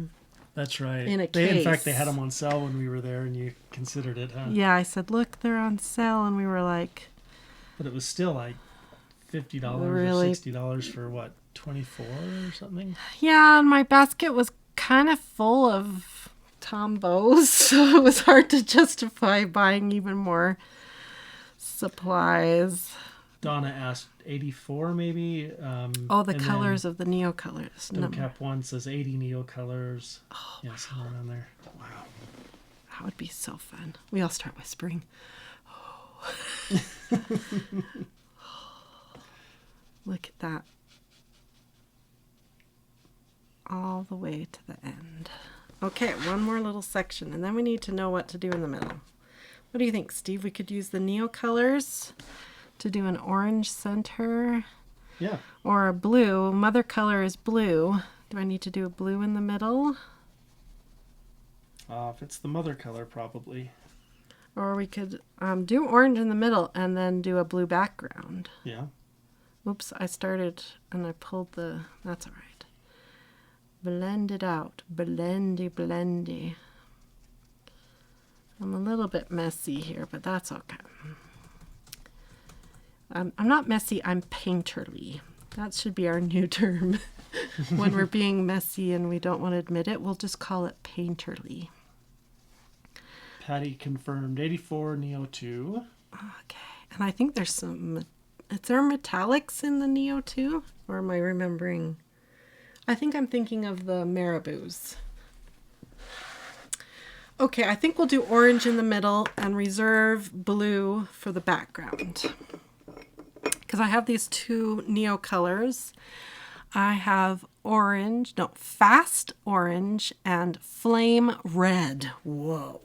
That's right. In a case. In fact, they had them on sale when we were there and you considered it, huh? Yeah, I said, look, they're on sale. And we were like... But it was still like $50 really? or $60 for what, 24 or something? Yeah, and my basket was kind of full of Tombows, so it was hard to justify buying even more supplies. Donna asked 84 maybe. The colors of the Neocolors. Snowcap 1 says 80 Neocolors. Oh, yeah, somewhere around there. Wow. That would be so fun. We all start whispering. Oh. Look at that. All the way to the end. Okay, one more little section, and then we need to know what to do in the middle. What do you think, Steve? We could use the Neocolors to do an orange center. Yeah. Or a blue. Mother color is blue. Do I need to do a blue in the middle? If it's the mother color, probably. Or we could do orange in the middle and then do a blue background. Yeah. Oops, I started and I pulled the... That's all right. Blend it out. Blendy, blendy. I'm a little bit messy here, but that's okay. I'm not messy, I'm painterly. That should be our new term. When we're being messy and we don't want to admit it, we'll just call it painterly. Patty confirmed 84 Neo 2. Okay, and I think there's some... Is there metallics in the Neo 2? Or am I remembering? I think I'm thinking of the marabous. Okay, I think we'll do orange in the middle and reserve blue for the background. Because I have these two Neo colors. I have orange, no, fast orange and flame red. Whoa.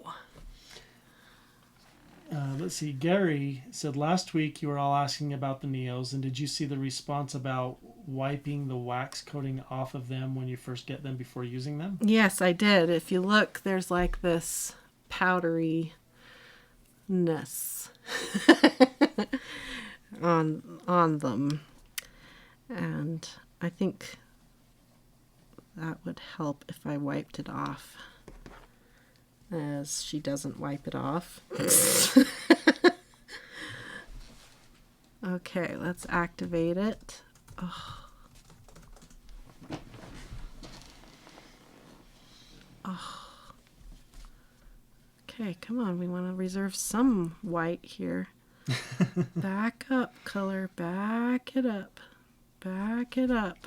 Let's see. Gary said last week you were all asking about the Neos, and did you see the response about wiping the wax coating off of them when you first get them before using them? Yes, I did. If you look, there's like this powderyness on them, and I think that would help if I wiped it off. As she doesn't wipe it off. Okay, let's activate it. Oh. Oh. Okay, come on. We want to reserve some white here. Back up, color. Back it up. Back it up.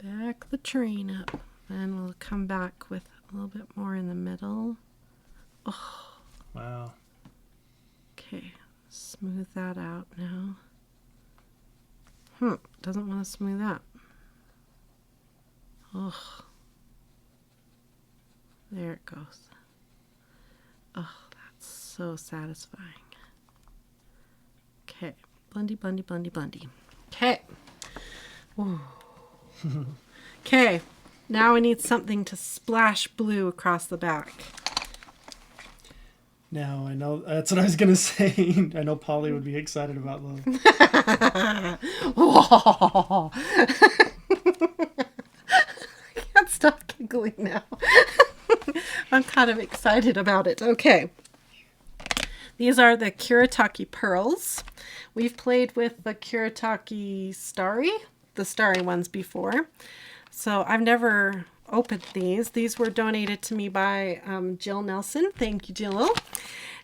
Back the train up. Then we'll come back with a little bit more in the middle. Oh. Wow. Okay, smooth that out now. Doesn't want to smooth out. Oh. There it goes. Oh, that's so satisfying. Okay, Blendey, blendey, blendey, blendey. Okay. Okay. Now we need something to splash blue across the back. Now, I know that's what I was going to say. I know Polly would be excited about those. I can't stop giggling now. I'm kind of excited about it. Okay. These are the Kuretake pearls. We've played with the Kuretake Starry, the starry ones before. So I've never opened these. These were donated to me by Jill Nelson. Thank you, Jill.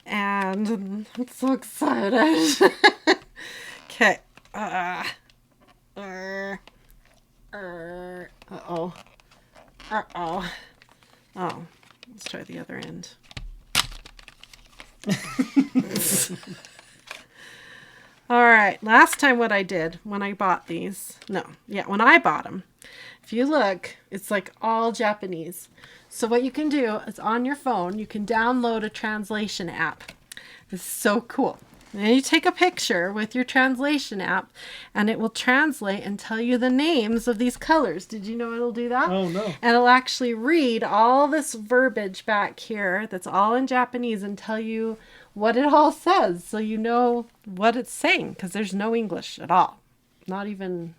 And I'm so excited. Okay. Uh-oh. Uh-oh. Oh, let's try the other end. All right. Last time what I did when I bought these. When I bought them. If you look, it's like all Japanese. So what you can do is on your phone, you can download a translation app. It's so cool. And you take a picture with your translation app and it will translate and tell you the names of these colors. Did you know it'll do that? Oh, no. And it'll actually read all this verbiage back here that's all in Japanese and tell you what it all says. So you know what it's saying because there's no English at all. Not even...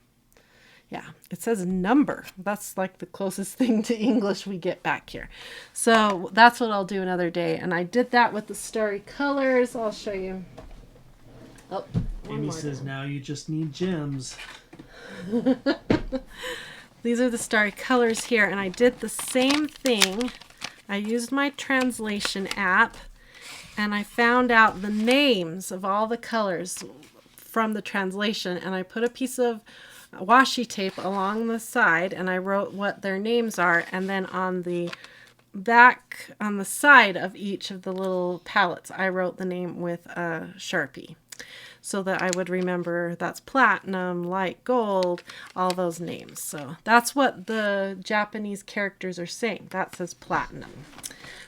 Yeah, it says number. That's like the closest thing to English we get back here. So that's what I'll do another day. And I did that with the starry colors. I'll show you. Oh, Amy says now you just need gems. These are the starry colors here. And I did the same thing. I used my translation app. And I found out the names of all the colors from the translation. And I put a piece of washi tape along the side and I wrote what their names are, and then on the back on the side of each of the little palettes I wrote the name with a Sharpie so that I would remember that's platinum, light gold, all those names. So that's what the Japanese characters are saying. That says platinum.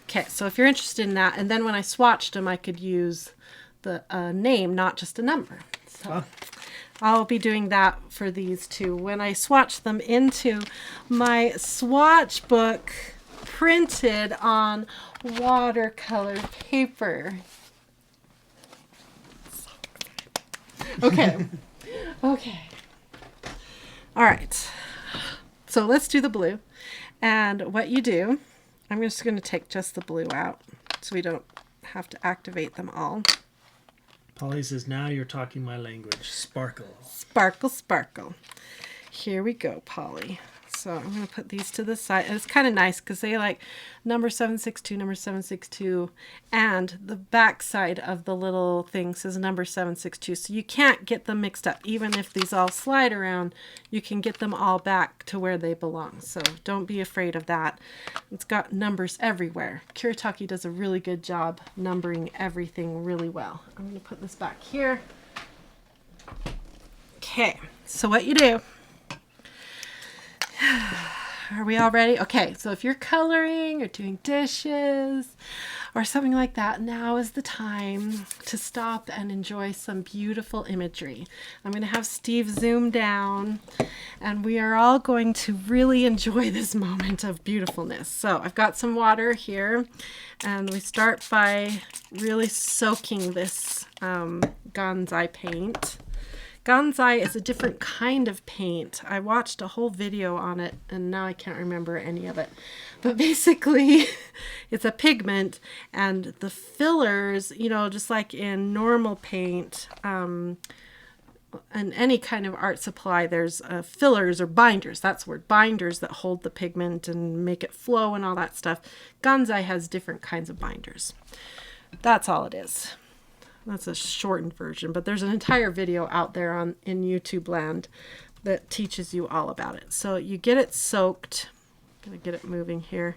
Okay, so if you're interested in that, and then when I swatched them I could use the name, not just a number. So I'll be doing that for these two when I swatch them into my swatch book printed on watercolor paper. Okay. Okay. All right. So let's do the blue. And what you do, I'm just going to take just the blue out so we don't have to activate them all. Polly says, now you're talking my language. Sparkle. Sparkle, sparkle. Here we go, Polly. So I'm going to put these to the side. And it's kind of nice because they like number 762, number 762, and the back side of the little thing says number 762. So you can't get them mixed up. Even if these all slide around, you can get them all back to where they belong. So don't be afraid of that. It's got numbers everywhere. Kuretake does a really good job numbering everything really well. I'm going to put this back here. Okay, so what you do... Are we all ready? Okay, so if you're coloring or doing dishes or something like that, now is the time to stop and enjoy some beautiful imagery. I'm going to have Steve zoom down and we are all going to really enjoy this moment of beautifulness. So I've got some water here and we start by really soaking this Gansai paint. Gansai is a different kind of paint. I watched a whole video on it and now I can't remember any of it. But basically, it's a pigment and the fillers, you know, just like in normal paint and any kind of art supply, there's fillers or binders. That's the word. Binders that hold the pigment and make it flow and all that stuff. Gansai has different kinds of binders. That's all it is. That's a shortened version, but there's an entire video out there in YouTube land that teaches you all about it. So you get it soaked. I'm going to get it moving here.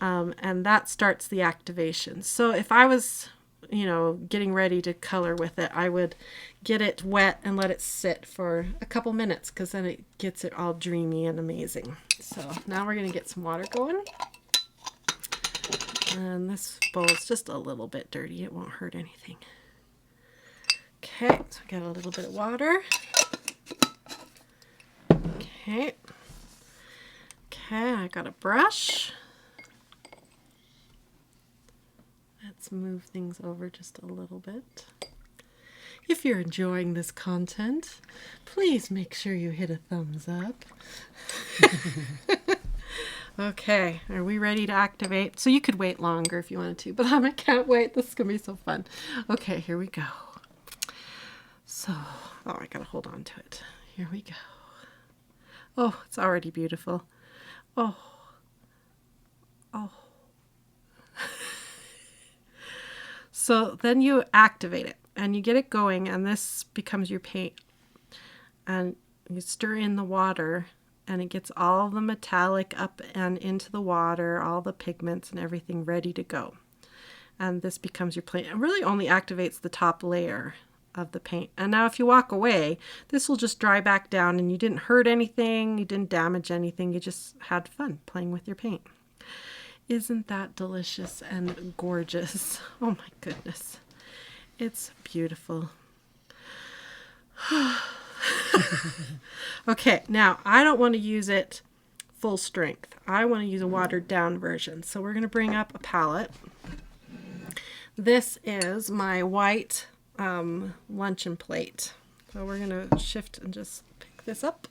And that starts the activation. So if I was, you know, getting ready to color with it, I would get it wet and let it sit for a couple minutes because then it gets it all dreamy and amazing. So now we're going to get some water going. And this bowl is just a little bit dirty. It won't hurt anything. Okay, so get a little bit of water. Okay. Okay, I got a brush. Let's move things over just a little bit. If you're enjoying this content, please make sure you hit a thumbs up. Okay, are we ready to activate? So you could wait longer if you wanted to, but I can't wait. This is going to be so fun. Okay, here we go. So, oh, I got to hold on to it. Here we go. Oh, it's already beautiful. Oh. Oh. So then you activate it and you get it going, and this becomes your paint. And you stir in the water and it gets all the metallic up and into the water, all the pigments and everything ready to go. And this becomes your paint. It really only activates the top layer of the paint. And now if you walk away, this will just dry back down and you didn't hurt anything, you didn't damage anything, you just had fun playing with your paint. Isn't that delicious and gorgeous? Oh my goodness. It's beautiful. Okay, now I don't want to use it full strength. I want to use a watered down version. So we're going to bring up a palette. This is my white luncheon plate. So we're going to shift and just pick this up,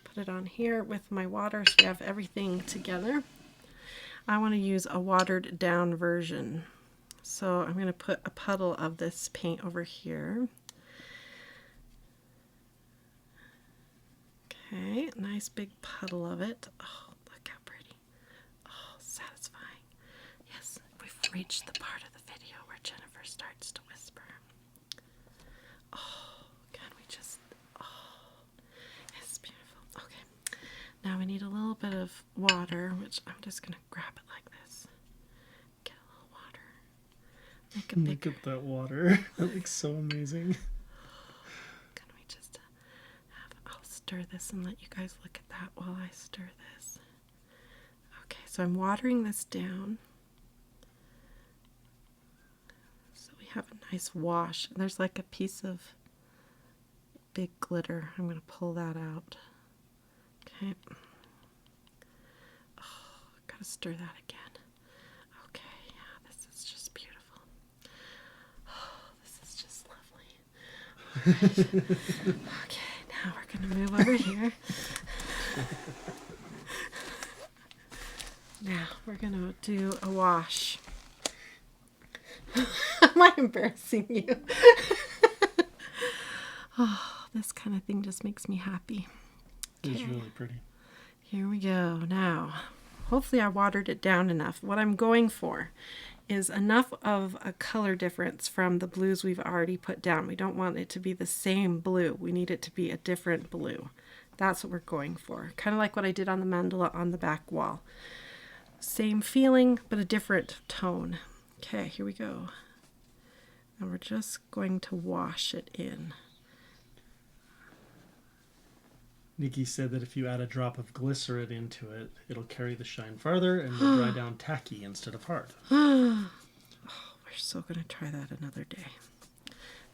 put it on here with my water so we have everything together. I want to use a watered down version. So I'm going to put a puddle of this paint over here. Okay, nice big puddle of it. Oh, look how pretty. Oh, satisfying. Yes, we've reached the part of the video where Jennifer starts to whisper. Oh, can we just, oh, it's beautiful. Okay, now we need a little bit of water, which I'm just going to grab it like this. Get a little water. Make it bigger. Look at that water. That looks so amazing. Can we just I'll stir this and let you guys look at that while I stir this. Okay, so I'm watering this down. So we have a nice wash. There's like a piece of big glitter. I'm going to pull that out. Okay. Oh, gotta stir that again. Okay, yeah, this is just beautiful. Oh, this is just lovely. Right. Okay, now we're going to move over here. Now we're going to do a wash. Am I embarrassing you? Oh, this kind of thing just makes me happy. It's really pretty. Here we go. Now, hopefully I watered it down enough. What I'm going for is enough of a color difference from the blues we've already put down. We don't want it to be the same blue. We need it to be a different blue. That's what we're going for. Kind of like what I did on the mandala on the back wall. Same feeling, but a different tone. Okay, here we go. And we're just going to wash it in. Nikki said that if you add a drop of glycerin into it, it'll carry the shine farther and will dry down tacky instead of hard. Oh, we're so going to try that another day.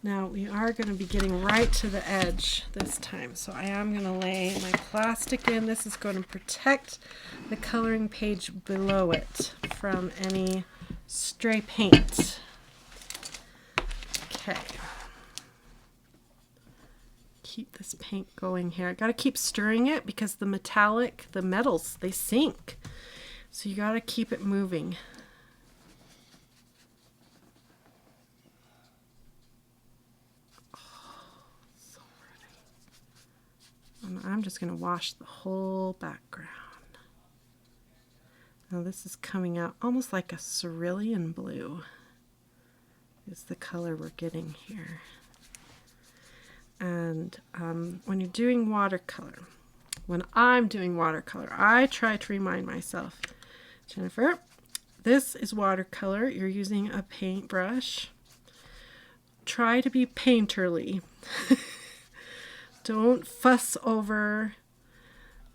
Now we are going to be getting right to the edge this time. So I am going to lay my plastic in. This is going to protect the coloring page below it from any stray paint. Okay. Keep this paint going here. I got to keep stirring it because the metals, they sink. So you got to keep it moving. Oh, so pretty. And I'm just going to wash the whole background. Now this is coming out almost like a cerulean blue is the color we're getting here. And when you're doing watercolor, when I'm doing watercolor, I try to remind myself, Jennifer, this is watercolor. You're using a paintbrush. Try to be painterly. Don't fuss over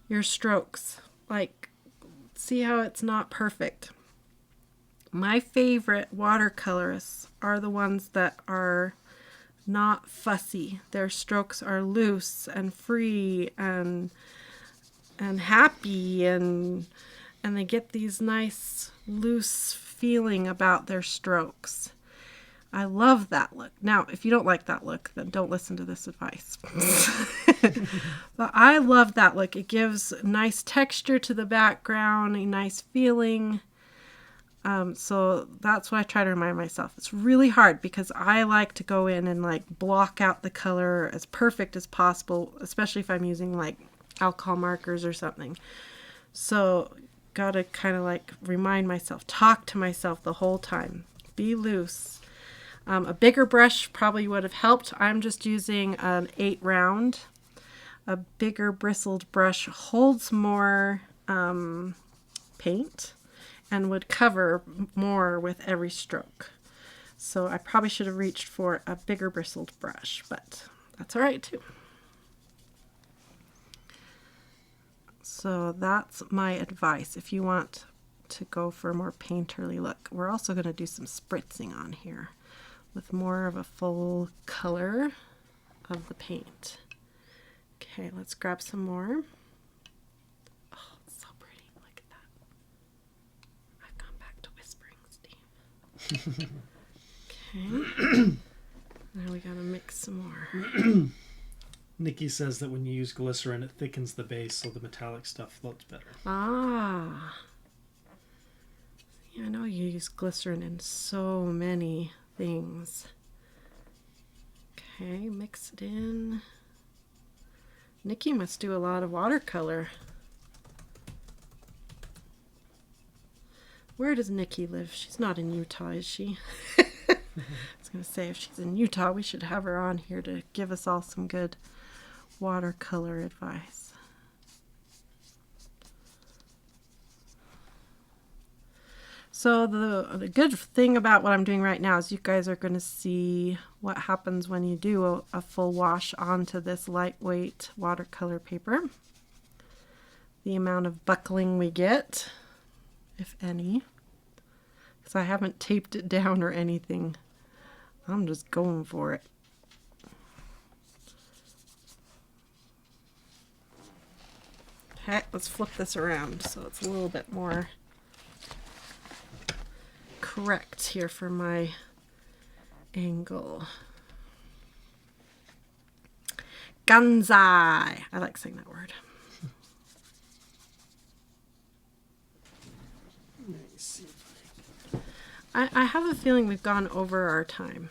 your strokes. Like, see how it's not perfect. My favorite watercolorists are the ones that are not fussy. Their strokes are loose and free and happy, and they get these nice loose feeling about their strokes. I love that look. Now, if you don't like that look, then don't listen to this advice. But I love that look. It gives nice texture to the background, a nice feeling. So that's what I try to remind myself. It's really hard because I like to go in and like block out the color as perfect as possible, especially if I'm using like alcohol markers or something. So gotta kind of like remind myself, talk to myself the whole time. Be loose. A bigger brush probably would have helped. I'm just using an 8 round. A bigger bristled brush holds more paint and would cover more with every stroke. So I probably should have reached for a bigger bristled brush, but that's all right too. So that's my advice if you want to go for a more painterly look. We're also going to do some spritzing on here with more of a full color of the paint. Okay, let's grab some more. Oh, it's so pretty. Look at that. I've gone back to whispering, Steve. Okay. Now we gotta mix some more. Nikki says that when you use glycerin, it thickens the base so the metallic stuff floats better. Ah. Yeah, I know you use glycerin in so many things. Okay, mix it in. Nikki must do a lot of watercolor. Where does Nikki live? She's not in Utah, is she? I was going to say, if she's in Utah, we should have her on here to give us all some good watercolor advice. So the good thing about what I'm doing right now is you guys are going to see what happens when you do a full wash onto this lightweight watercolor paper. The amount of buckling we get, if any, because I haven't taped it down or anything. I'm just going for it. Okay, let's flip this around so it's a little bit more correct here for my angle. Ganzai. I like saying that word. I have a feeling we've gone over our time.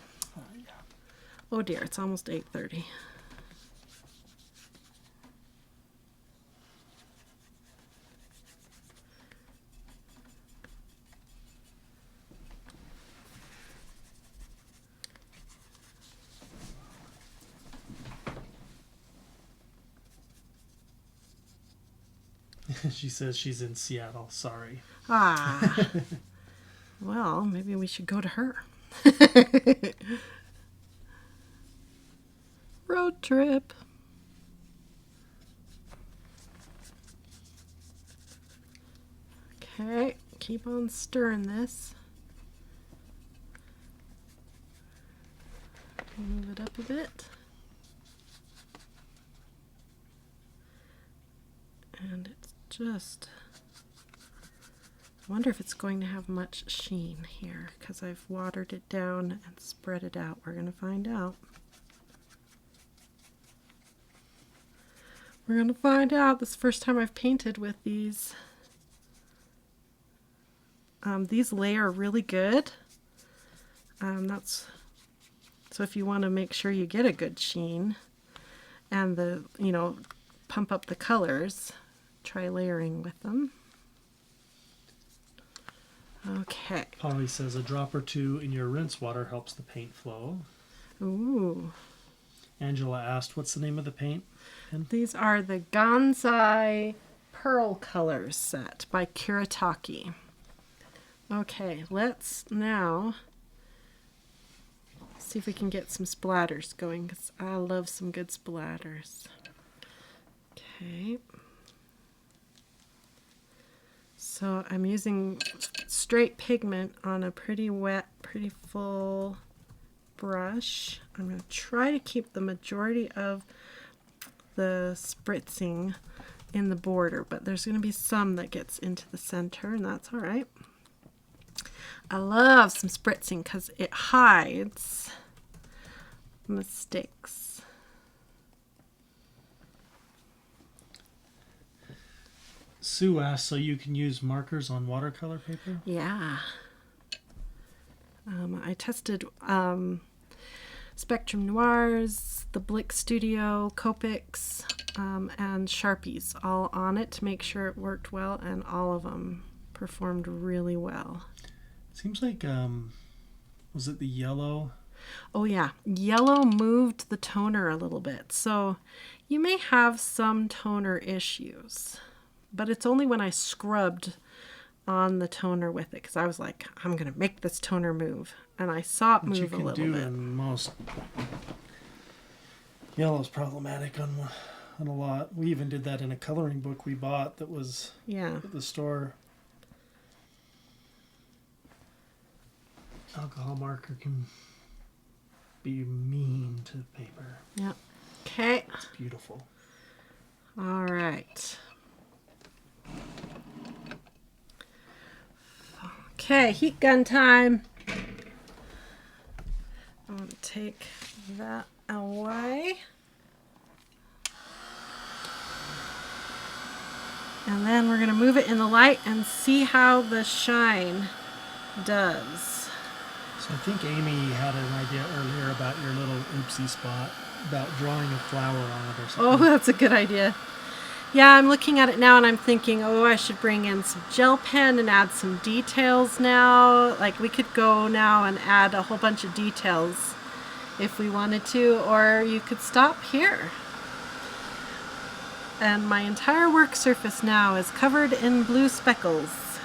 Yeah. Oh dear, it's almost 8:30. She says she's in Seattle. Sorry. Ah. Well, maybe we should go to her. Road trip. Okay, keep on stirring this. Move it up a bit. And it's just, I wonder if it's going to have much sheen here because I've watered it down and spread it out. We're going to find out. We're going to find out. This is the first time I've painted with these. These layer really good. So if you want to make sure you get a good sheen and pump up the colors, try layering with them. Okay. Polly says a drop or two in your rinse water helps the paint flow. Ooh. Angela asked, what's the name of the paint? These are the Ganzai Pearl Colors set by Kuretake. Okay, let's now see if we can get some splatters going because I love some good splatters. Okay. So I'm using straight pigment on a pretty wet, pretty full brush. I'm going to try to keep the majority of the spritzing in the border, but there's going to be some that gets into the center, and that's all right. I love some spritzing because it hides mistakes. Sue asked, so you can use markers on watercolor paper? Yeah. I tested Spectrum Noirs, the Blick Studio, Copics, and Sharpies all on it to make sure it worked well, and all of them performed really well. Seems like, was it the yellow? Oh yeah, yellow moved the toner a little bit, so you may have some toner issues, but it's only when I scrubbed on the toner with it, because I was like, I'm going to make this toner move, and I saw it move a little bit. You can do in most. Yellow's problematic on a lot. We even did that in a coloring book we bought that was at the store. Alcohol marker can be mean to paper. Yep. Okay. It's beautiful. All right. Okay, heat gun time. I'm going to take that away. And then we're going to move it in the light and see how the shine does. So I think Amy had an idea earlier about your little oopsie spot, about drawing a flower on it or something. Oh, that's a good idea. Yeah, I'm looking at it now and I'm thinking, oh, I should bring in some gel pen and add some details now. Like, we could go now and add a whole bunch of details if we wanted to, or you could stop here. And my entire work surface now is covered in blue speckles.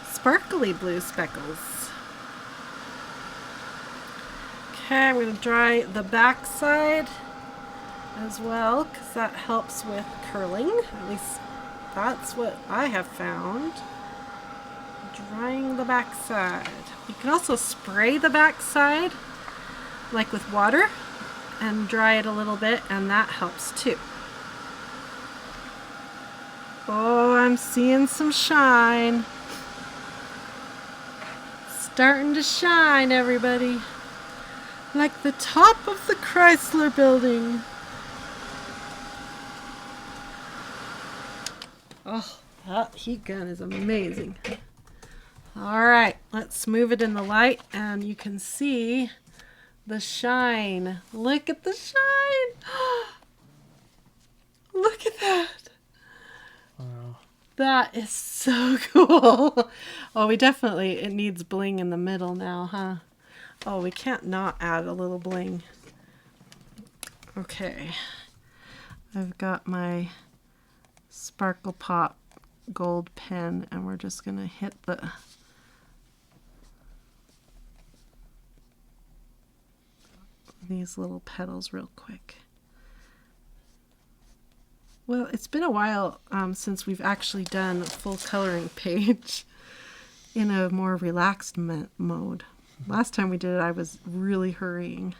Sparkly blue speckles. Okay, I'm going to dry the back side as well, because that helps with curling. At least that's what I have found. Drying the back side. You can also spray the back side, like with water, and dry it a little bit, and that helps too. Oh, I'm seeing some shine. Starting to shine, everybody. Like the top of the Chrysler building. Oh, that heat gun is amazing. All right, let's move it in the light and you can see the shine. Look at the shine. Look at that. Wow. That is so cool. Oh, it needs bling in the middle now, huh? Oh, we can't not add a little bling. Okay. I've got my Sparkle Pop gold pen and we're just going to hit these little petals real quick. Well, it's been a while since we've actually done a full coloring page in a more relaxed mode. Last time we did it, I was really hurrying.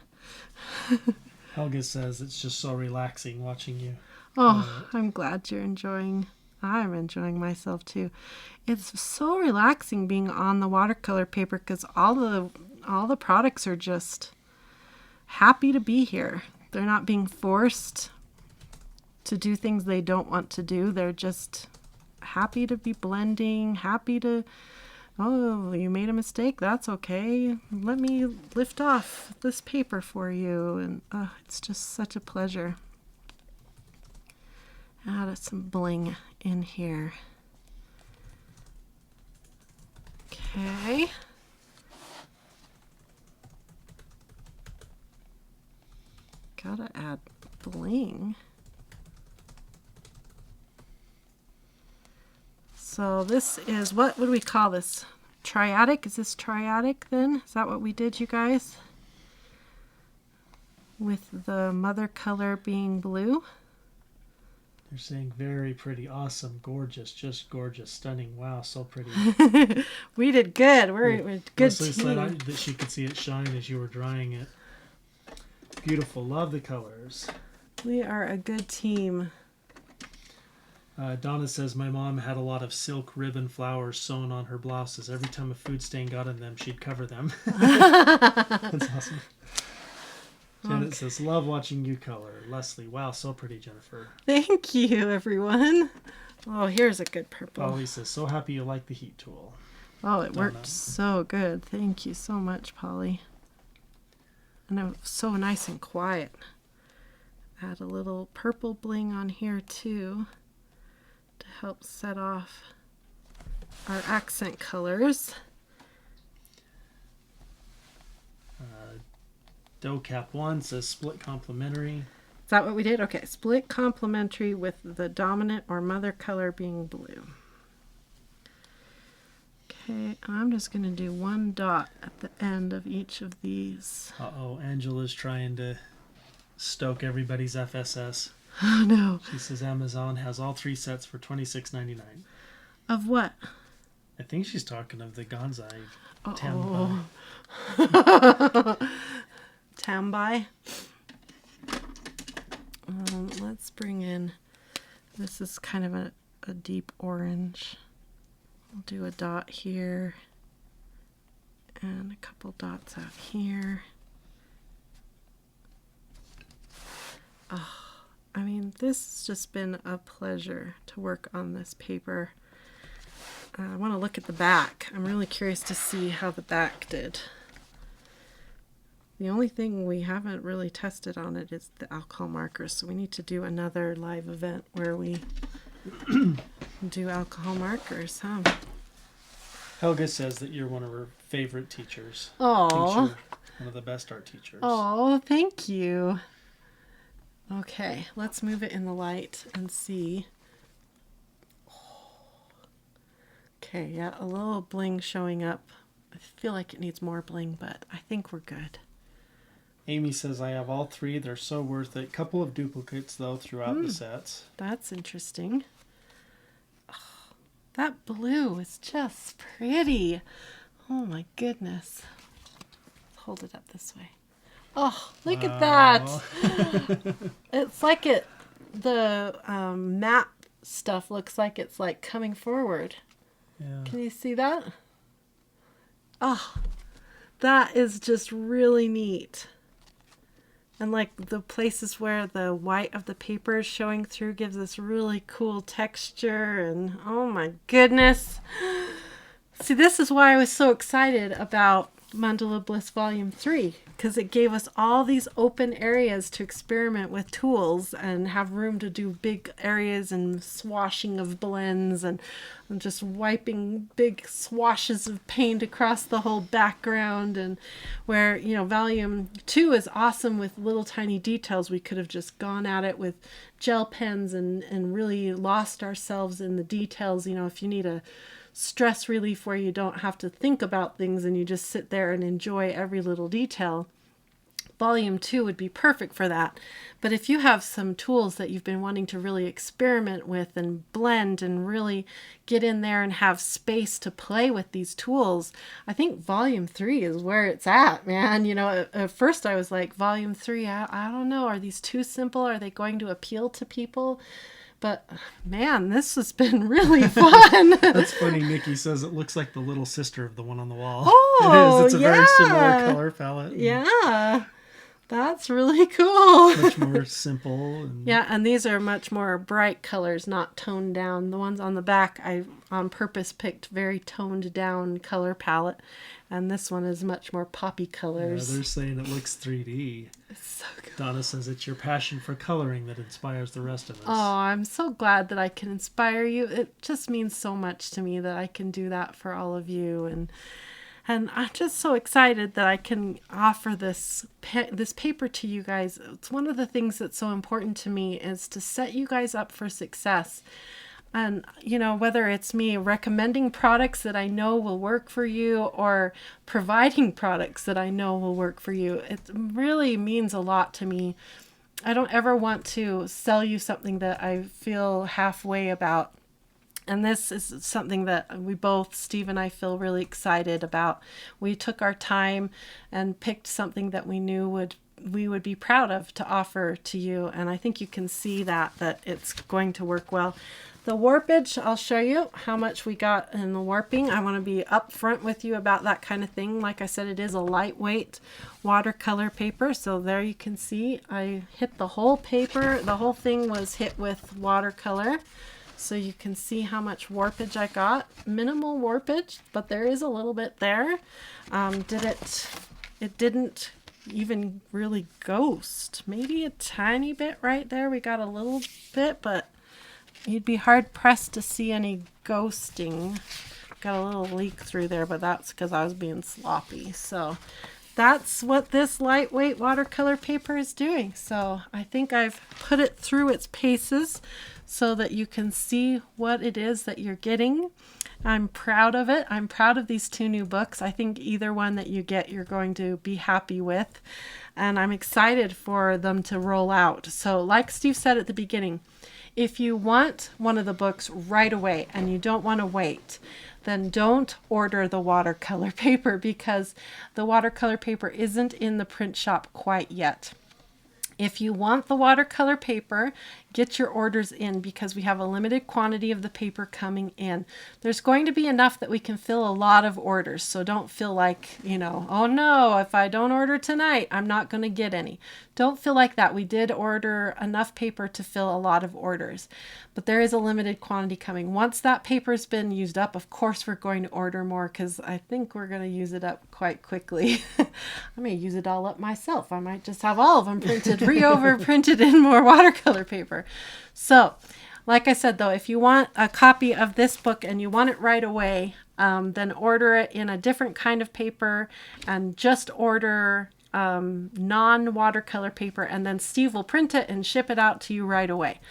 Helga says it's just so relaxing watching you. Oh, I'm glad you're enjoying. I'm enjoying myself too. It's so relaxing being on the watercolor paper because all the products are just happy to be here. They're not being forced to do things they don't want to do. They're just happy to be blending, happy to, oh, you made a mistake, that's okay. Let me lift off this paper for you. And it's just such a pleasure. Add some bling in here. Okay. Gotta add bling. So this is, what would we call this? Triadic? Is this triadic then? Is that what we did, you guys? With the mother color being blue? You're saying very pretty, awesome, gorgeous, just gorgeous, stunning. Wow, so pretty. We did good. We're a good Leslie team. said that she could see it shine as you were drying it. Beautiful. Love the colors. We are a good team. Donna says, my mom had a lot of silk ribbon flowers sewn on her blouses. Every time a food stain got in them, she'd cover them. That's awesome. Janet says, love watching you color. Leslie, wow, so pretty, Jennifer. Thank you, everyone. Oh, here's a good purple. Polly says, so happy you like the heat tool. Oh, it worked so good. Thank you so much, Polly. And it was so nice and quiet. Add a little purple bling on here, too, to help set off our accent colors. Dough Cap 1 says split complementary. Is that what we did? Okay, split complementary with the dominant or mother color being blue. Okay, I'm just going to do one dot at the end of each of these. Uh-oh, Angela's trying to stoke everybody's FSS. Oh, no. She says Amazon has all 3 sets for $26.99. Of what? I think she's talking of the Gonzai Oh. Tambai. Let's bring in, this is kind of a deep orange. I'll do a dot here and a couple dots out here. Oh, I mean, this has just been a pleasure to work on this paper. I want to look at the back. I'm really curious to see how the back did. The only thing we haven't really tested on it is the alcohol markers, so we need to do another live event where we do alcohol markers, huh? Helga says that you're one of her favorite teachers. Oh, one of the best art teachers. Oh, thank you. Okay, let's move it in the light and see. Okay, yeah, a little bling showing up. I feel like it needs more bling, but I think we're good. Amy says, I have all 3. They're so worth it. Couple of duplicates, though, throughout the sets. That's interesting. Oh, that blue is just pretty. Oh, my goodness. Hold it up this way. Oh, look at that. It's like the map stuff looks like it's like coming forward. Yeah. Can you see that? Oh, that is just really neat. And like the places where the white of the paper is showing through gives this really cool texture. And oh my goodness. See, this is why I was so excited about Mandala Bliss Volume 3, because it gave us all these open areas to experiment with tools and have room to do big areas and swashing of blends and just wiping big swashes of paint across the whole background. And where, you know, Volume 2 is awesome with little tiny details. We could have just gone at it with gel pens and really lost ourselves in the details. You know, if you need a stress relief where you don't have to think about things and you just sit there and enjoy every little detail, Volume 2 would be perfect for that. But if you have some tools that you've been wanting to really experiment with and blend and really get in there and have space to play with these tools, I think Volume 3 is where it's at, man. You know, at first I was like, Volume 3, I don't know, are these too simple? Are they going to appeal to people? But man, this has been really fun. That's funny. Nikki says it looks like the little sister of the one on the wall. Oh, it is. It's a very similar color palette. Yeah, that's really cool. Much more simple. Yeah, and these are much more bright colors, not toned down. The ones on the back, I on purpose picked very toned down color palette. And this one is much more poppy colors. Yeah, they're saying it looks 3D. It's so good. Donna says it's your passion for coloring that inspires the rest of us. Oh, I'm so glad that I can inspire you. It just means so much to me that I can do that for all of you. And I'm just so excited that I can offer this paper to you guys. It's one of the things that's so important to me is to set you guys up for success. And, you know, whether it's me recommending products that I know will work for you or providing products that I know will work for you, it really means a lot to me. I don't ever want to sell you something that I feel halfway about. And this is something that we both, Steve and I, feel really excited about. We took our time and picked something that we knew we would be proud of to offer to you. And I think you can see that it's going to work well. The warpage, I'll show you how much we got in the warping. I want to be upfront with you about that kind of thing. Like I said, it is a lightweight watercolor paper. So there you can see I hit the whole paper. The whole thing was hit with watercolor. So you can see how much warpage I got. Minimal warpage, but there is a little bit there. It didn't even really ghost. Maybe a tiny bit right there. We got a little bit, but you'd be hard pressed to see any ghosting. Got a little leak through there, but that's because I was being sloppy. So that's what this lightweight watercolor paper is doing. So I think I've put it through its paces so that you can see what it is that you're getting. I'm proud of it. I'm proud of these 2 new books. I think either one that you get, you're going to be happy with. And I'm excited for them to roll out. So like Steve said at the beginning, if you want one of the books right away and you don't want to wait, then don't order the watercolor paper, because the watercolor paper isn't in the print shop quite yet. If you want the watercolor paper, get your orders in, because we have a limited quantity of the paper coming in. There's going to be enough that we can fill a lot of orders. So don't feel like, oh no, if I don't order tonight, I'm not going to get any. Don't feel like that. We did order enough paper to fill a lot of orders, but there is a limited quantity coming. Once that paper's been used up, of course, we're going to order more, because I think we're going to use it up quite quickly. I may use it all up myself. I might just have all of them printed in more watercolor paper. So, like I said, though, if you want a copy of this book and you want it right away, then order it in a different kind of paper, and just order non-watercolor paper, and then Steve will print it and ship it out to you right away.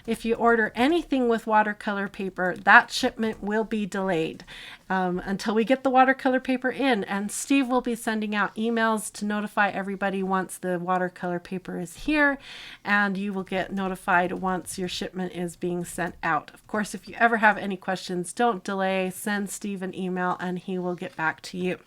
If you order anything with watercolor paper, that shipment will be delayed until we get the watercolor paper in, and Steve will be sending out emails to notify everybody once the watercolor paper is here, and you will get notified once your shipment is being sent out. Of course, if you ever have any questions, don't delay. Send Steve an email and he will get back to you.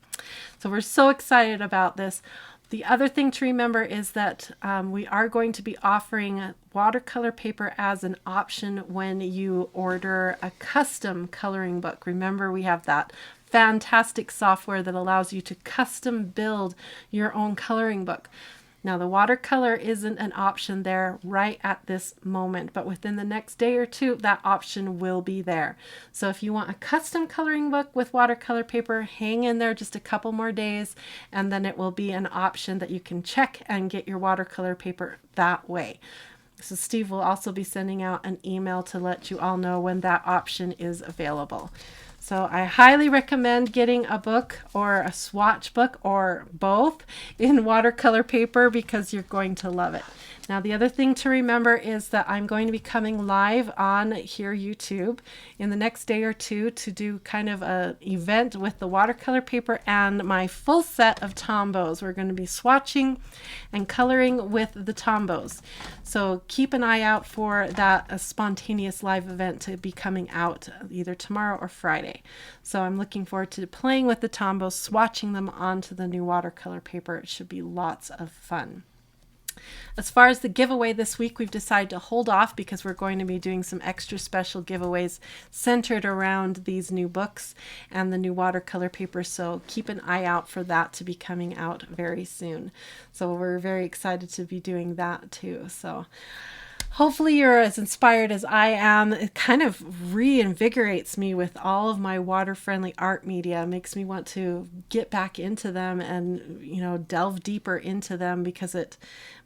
So we're so excited about this. The other thing to remember is that we are going to be offering watercolor paper as an option when you order a custom coloring book. Remember, we have that fantastic software that allows you to custom build your own coloring book. Now, the watercolor isn't an option there right at this moment, but within the next day or two, that option will be there. So if you want a custom coloring book with watercolor paper, hang in there just a couple more days, and then it will be an option that you can check and get your watercolor paper that way. So Steve will also be sending out an email to let you all know when that option is available. So I highly recommend getting a book or a swatch book or both in watercolor paper, because you're going to love it. Now, the other thing to remember is that I'm going to be coming live on here YouTube in the next day or two to do kind of an event with the watercolor paper and my full set of Tombows. We're going to be swatching and coloring with the Tombows. So keep an eye out for that a spontaneous live event to be coming out either tomorrow or Friday. So I'm looking forward to playing with the Tombows, swatching them onto the new watercolor paper. It should be lots of fun. As far as the giveaway this week, we've decided to hold off because we're going to be doing some extra special giveaways centered around these new books and the new watercolor paper. So keep an eye out for that to be coming out very soon. So we're very excited to be doing that too. So hopefully you're as inspired as I am. It kind of reinvigorates me with all of my water-friendly art media. It makes me want to get back into them and, delve deeper into them, because it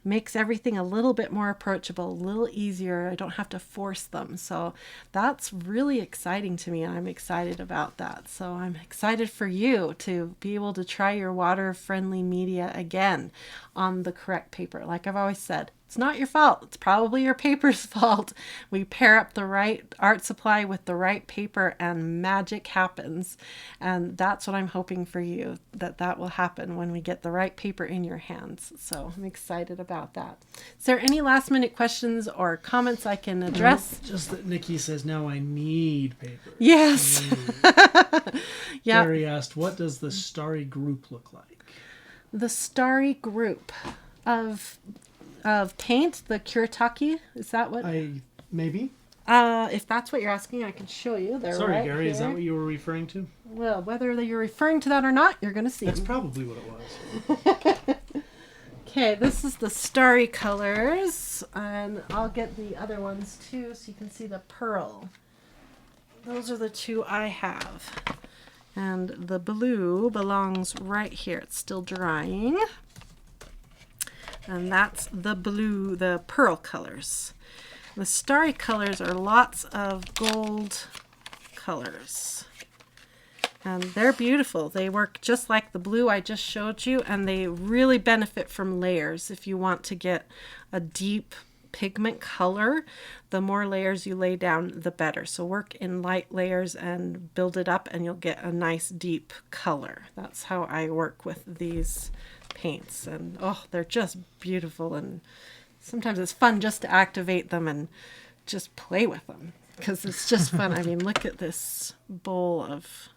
makes everything a little bit more approachable, a little easier. I don't have to force them. So that's really exciting to me, and I'm excited about that. So I'm excited for you to be able to try your water-friendly media again on the correct paper. Like I've always said, It's not your fault. It's probably your paper's fault. We pair up the right art supply with the right paper and magic happens. And that's what I'm hoping for you, that will happen when we get the right paper in your hands. So I'm excited about that. Is there any last minute questions or comments I can address? Just that Nikki says, now I need paper. Yes. Yeah. Gary asked, what does the starry group look like? The starry group of paint, the Kuretake, is that what? Maybe. If that's what you're asking, I can show you. They're Sorry, right Gary, here. is that what you were referring to? Well, whether you're referring to that or not, you're going to see. That's them. probably what it was. Okay, this is the starry colors, and I'll get the other ones too so you can see the pearl. Those are the two I have. And the blue belongs right here. It's still drying. And that's the blue, the pearl colors. The starry colors are lots of gold colors. And they're beautiful. They work just like the blue I just showed you, and they really benefit from layers. If you want to get a deep pigment color, the more layers you lay down, the better. So work in light layers and build it up, and you'll get a nice deep color. That's how I work with these paints. And oh, they're just beautiful, and sometimes it's fun just to activate them and just play with them because it's just fun. I mean, look at this bowl of,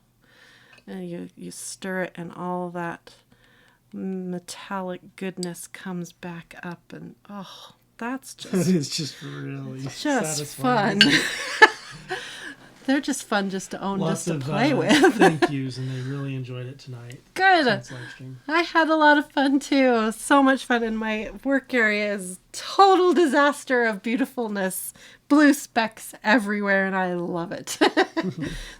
you stir it and all that metallic goodness comes back up, and oh, that's just That is just really just satisfying. fun. They're just fun just to own, Lots just to of play with. thank yous, and they really enjoyed it tonight. Good. Since live stream. I had a lot of fun too. So much fun, in my work area is total disaster of beautifulness. Blue specks everywhere, and I love it.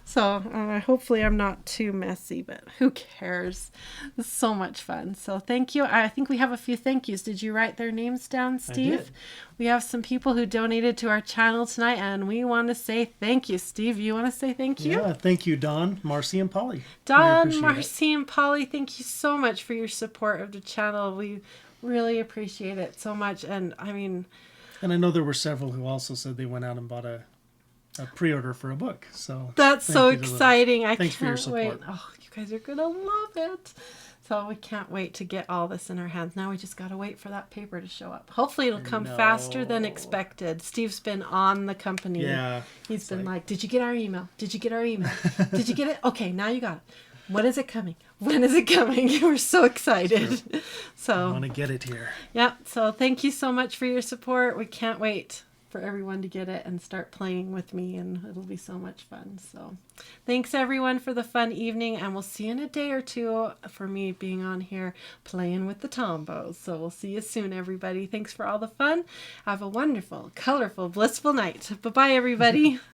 So hopefully I'm not too messy, but who cares? It's so much fun. So thank you. I think we have a few thank yous. Did you write their names down, Steve? I did. We have some people who donated to our channel tonight, and we want to say thank you. Steve, you want to say thank you? Yeah, thank you, Don, Marcy, and Polly. Don, Marcy, and Polly, thank you so much for your support of the channel. We really appreciate it so much. And I mean, and I know there were several who also said they went out and bought a pre-order for a book. So that's thank so you to them. exciting. I Thanks for your can't support. wait. Oh, you guys are going to love it. So we can't wait to get all this in our hands. Now we just got to wait for that paper to show up. Hopefully it'll come faster than expected. Steve's been on the company. Yeah. He's been like, did you get our email? Did you get our email? Did you get it? Okay, now you got it. When is it coming? When is it coming? We're so excited. I So want to get it here. yeah, so thank you so much for your support. We can't wait for everyone to get it and start playing with me, and it'll be so much fun. So thanks everyone for the fun evening, and we'll see you in a day or two for me being on here playing with the Tombows. So we'll see you soon, everybody. Thanks for all the fun. Have a wonderful, colorful, blissful night. Bye-bye, everybody.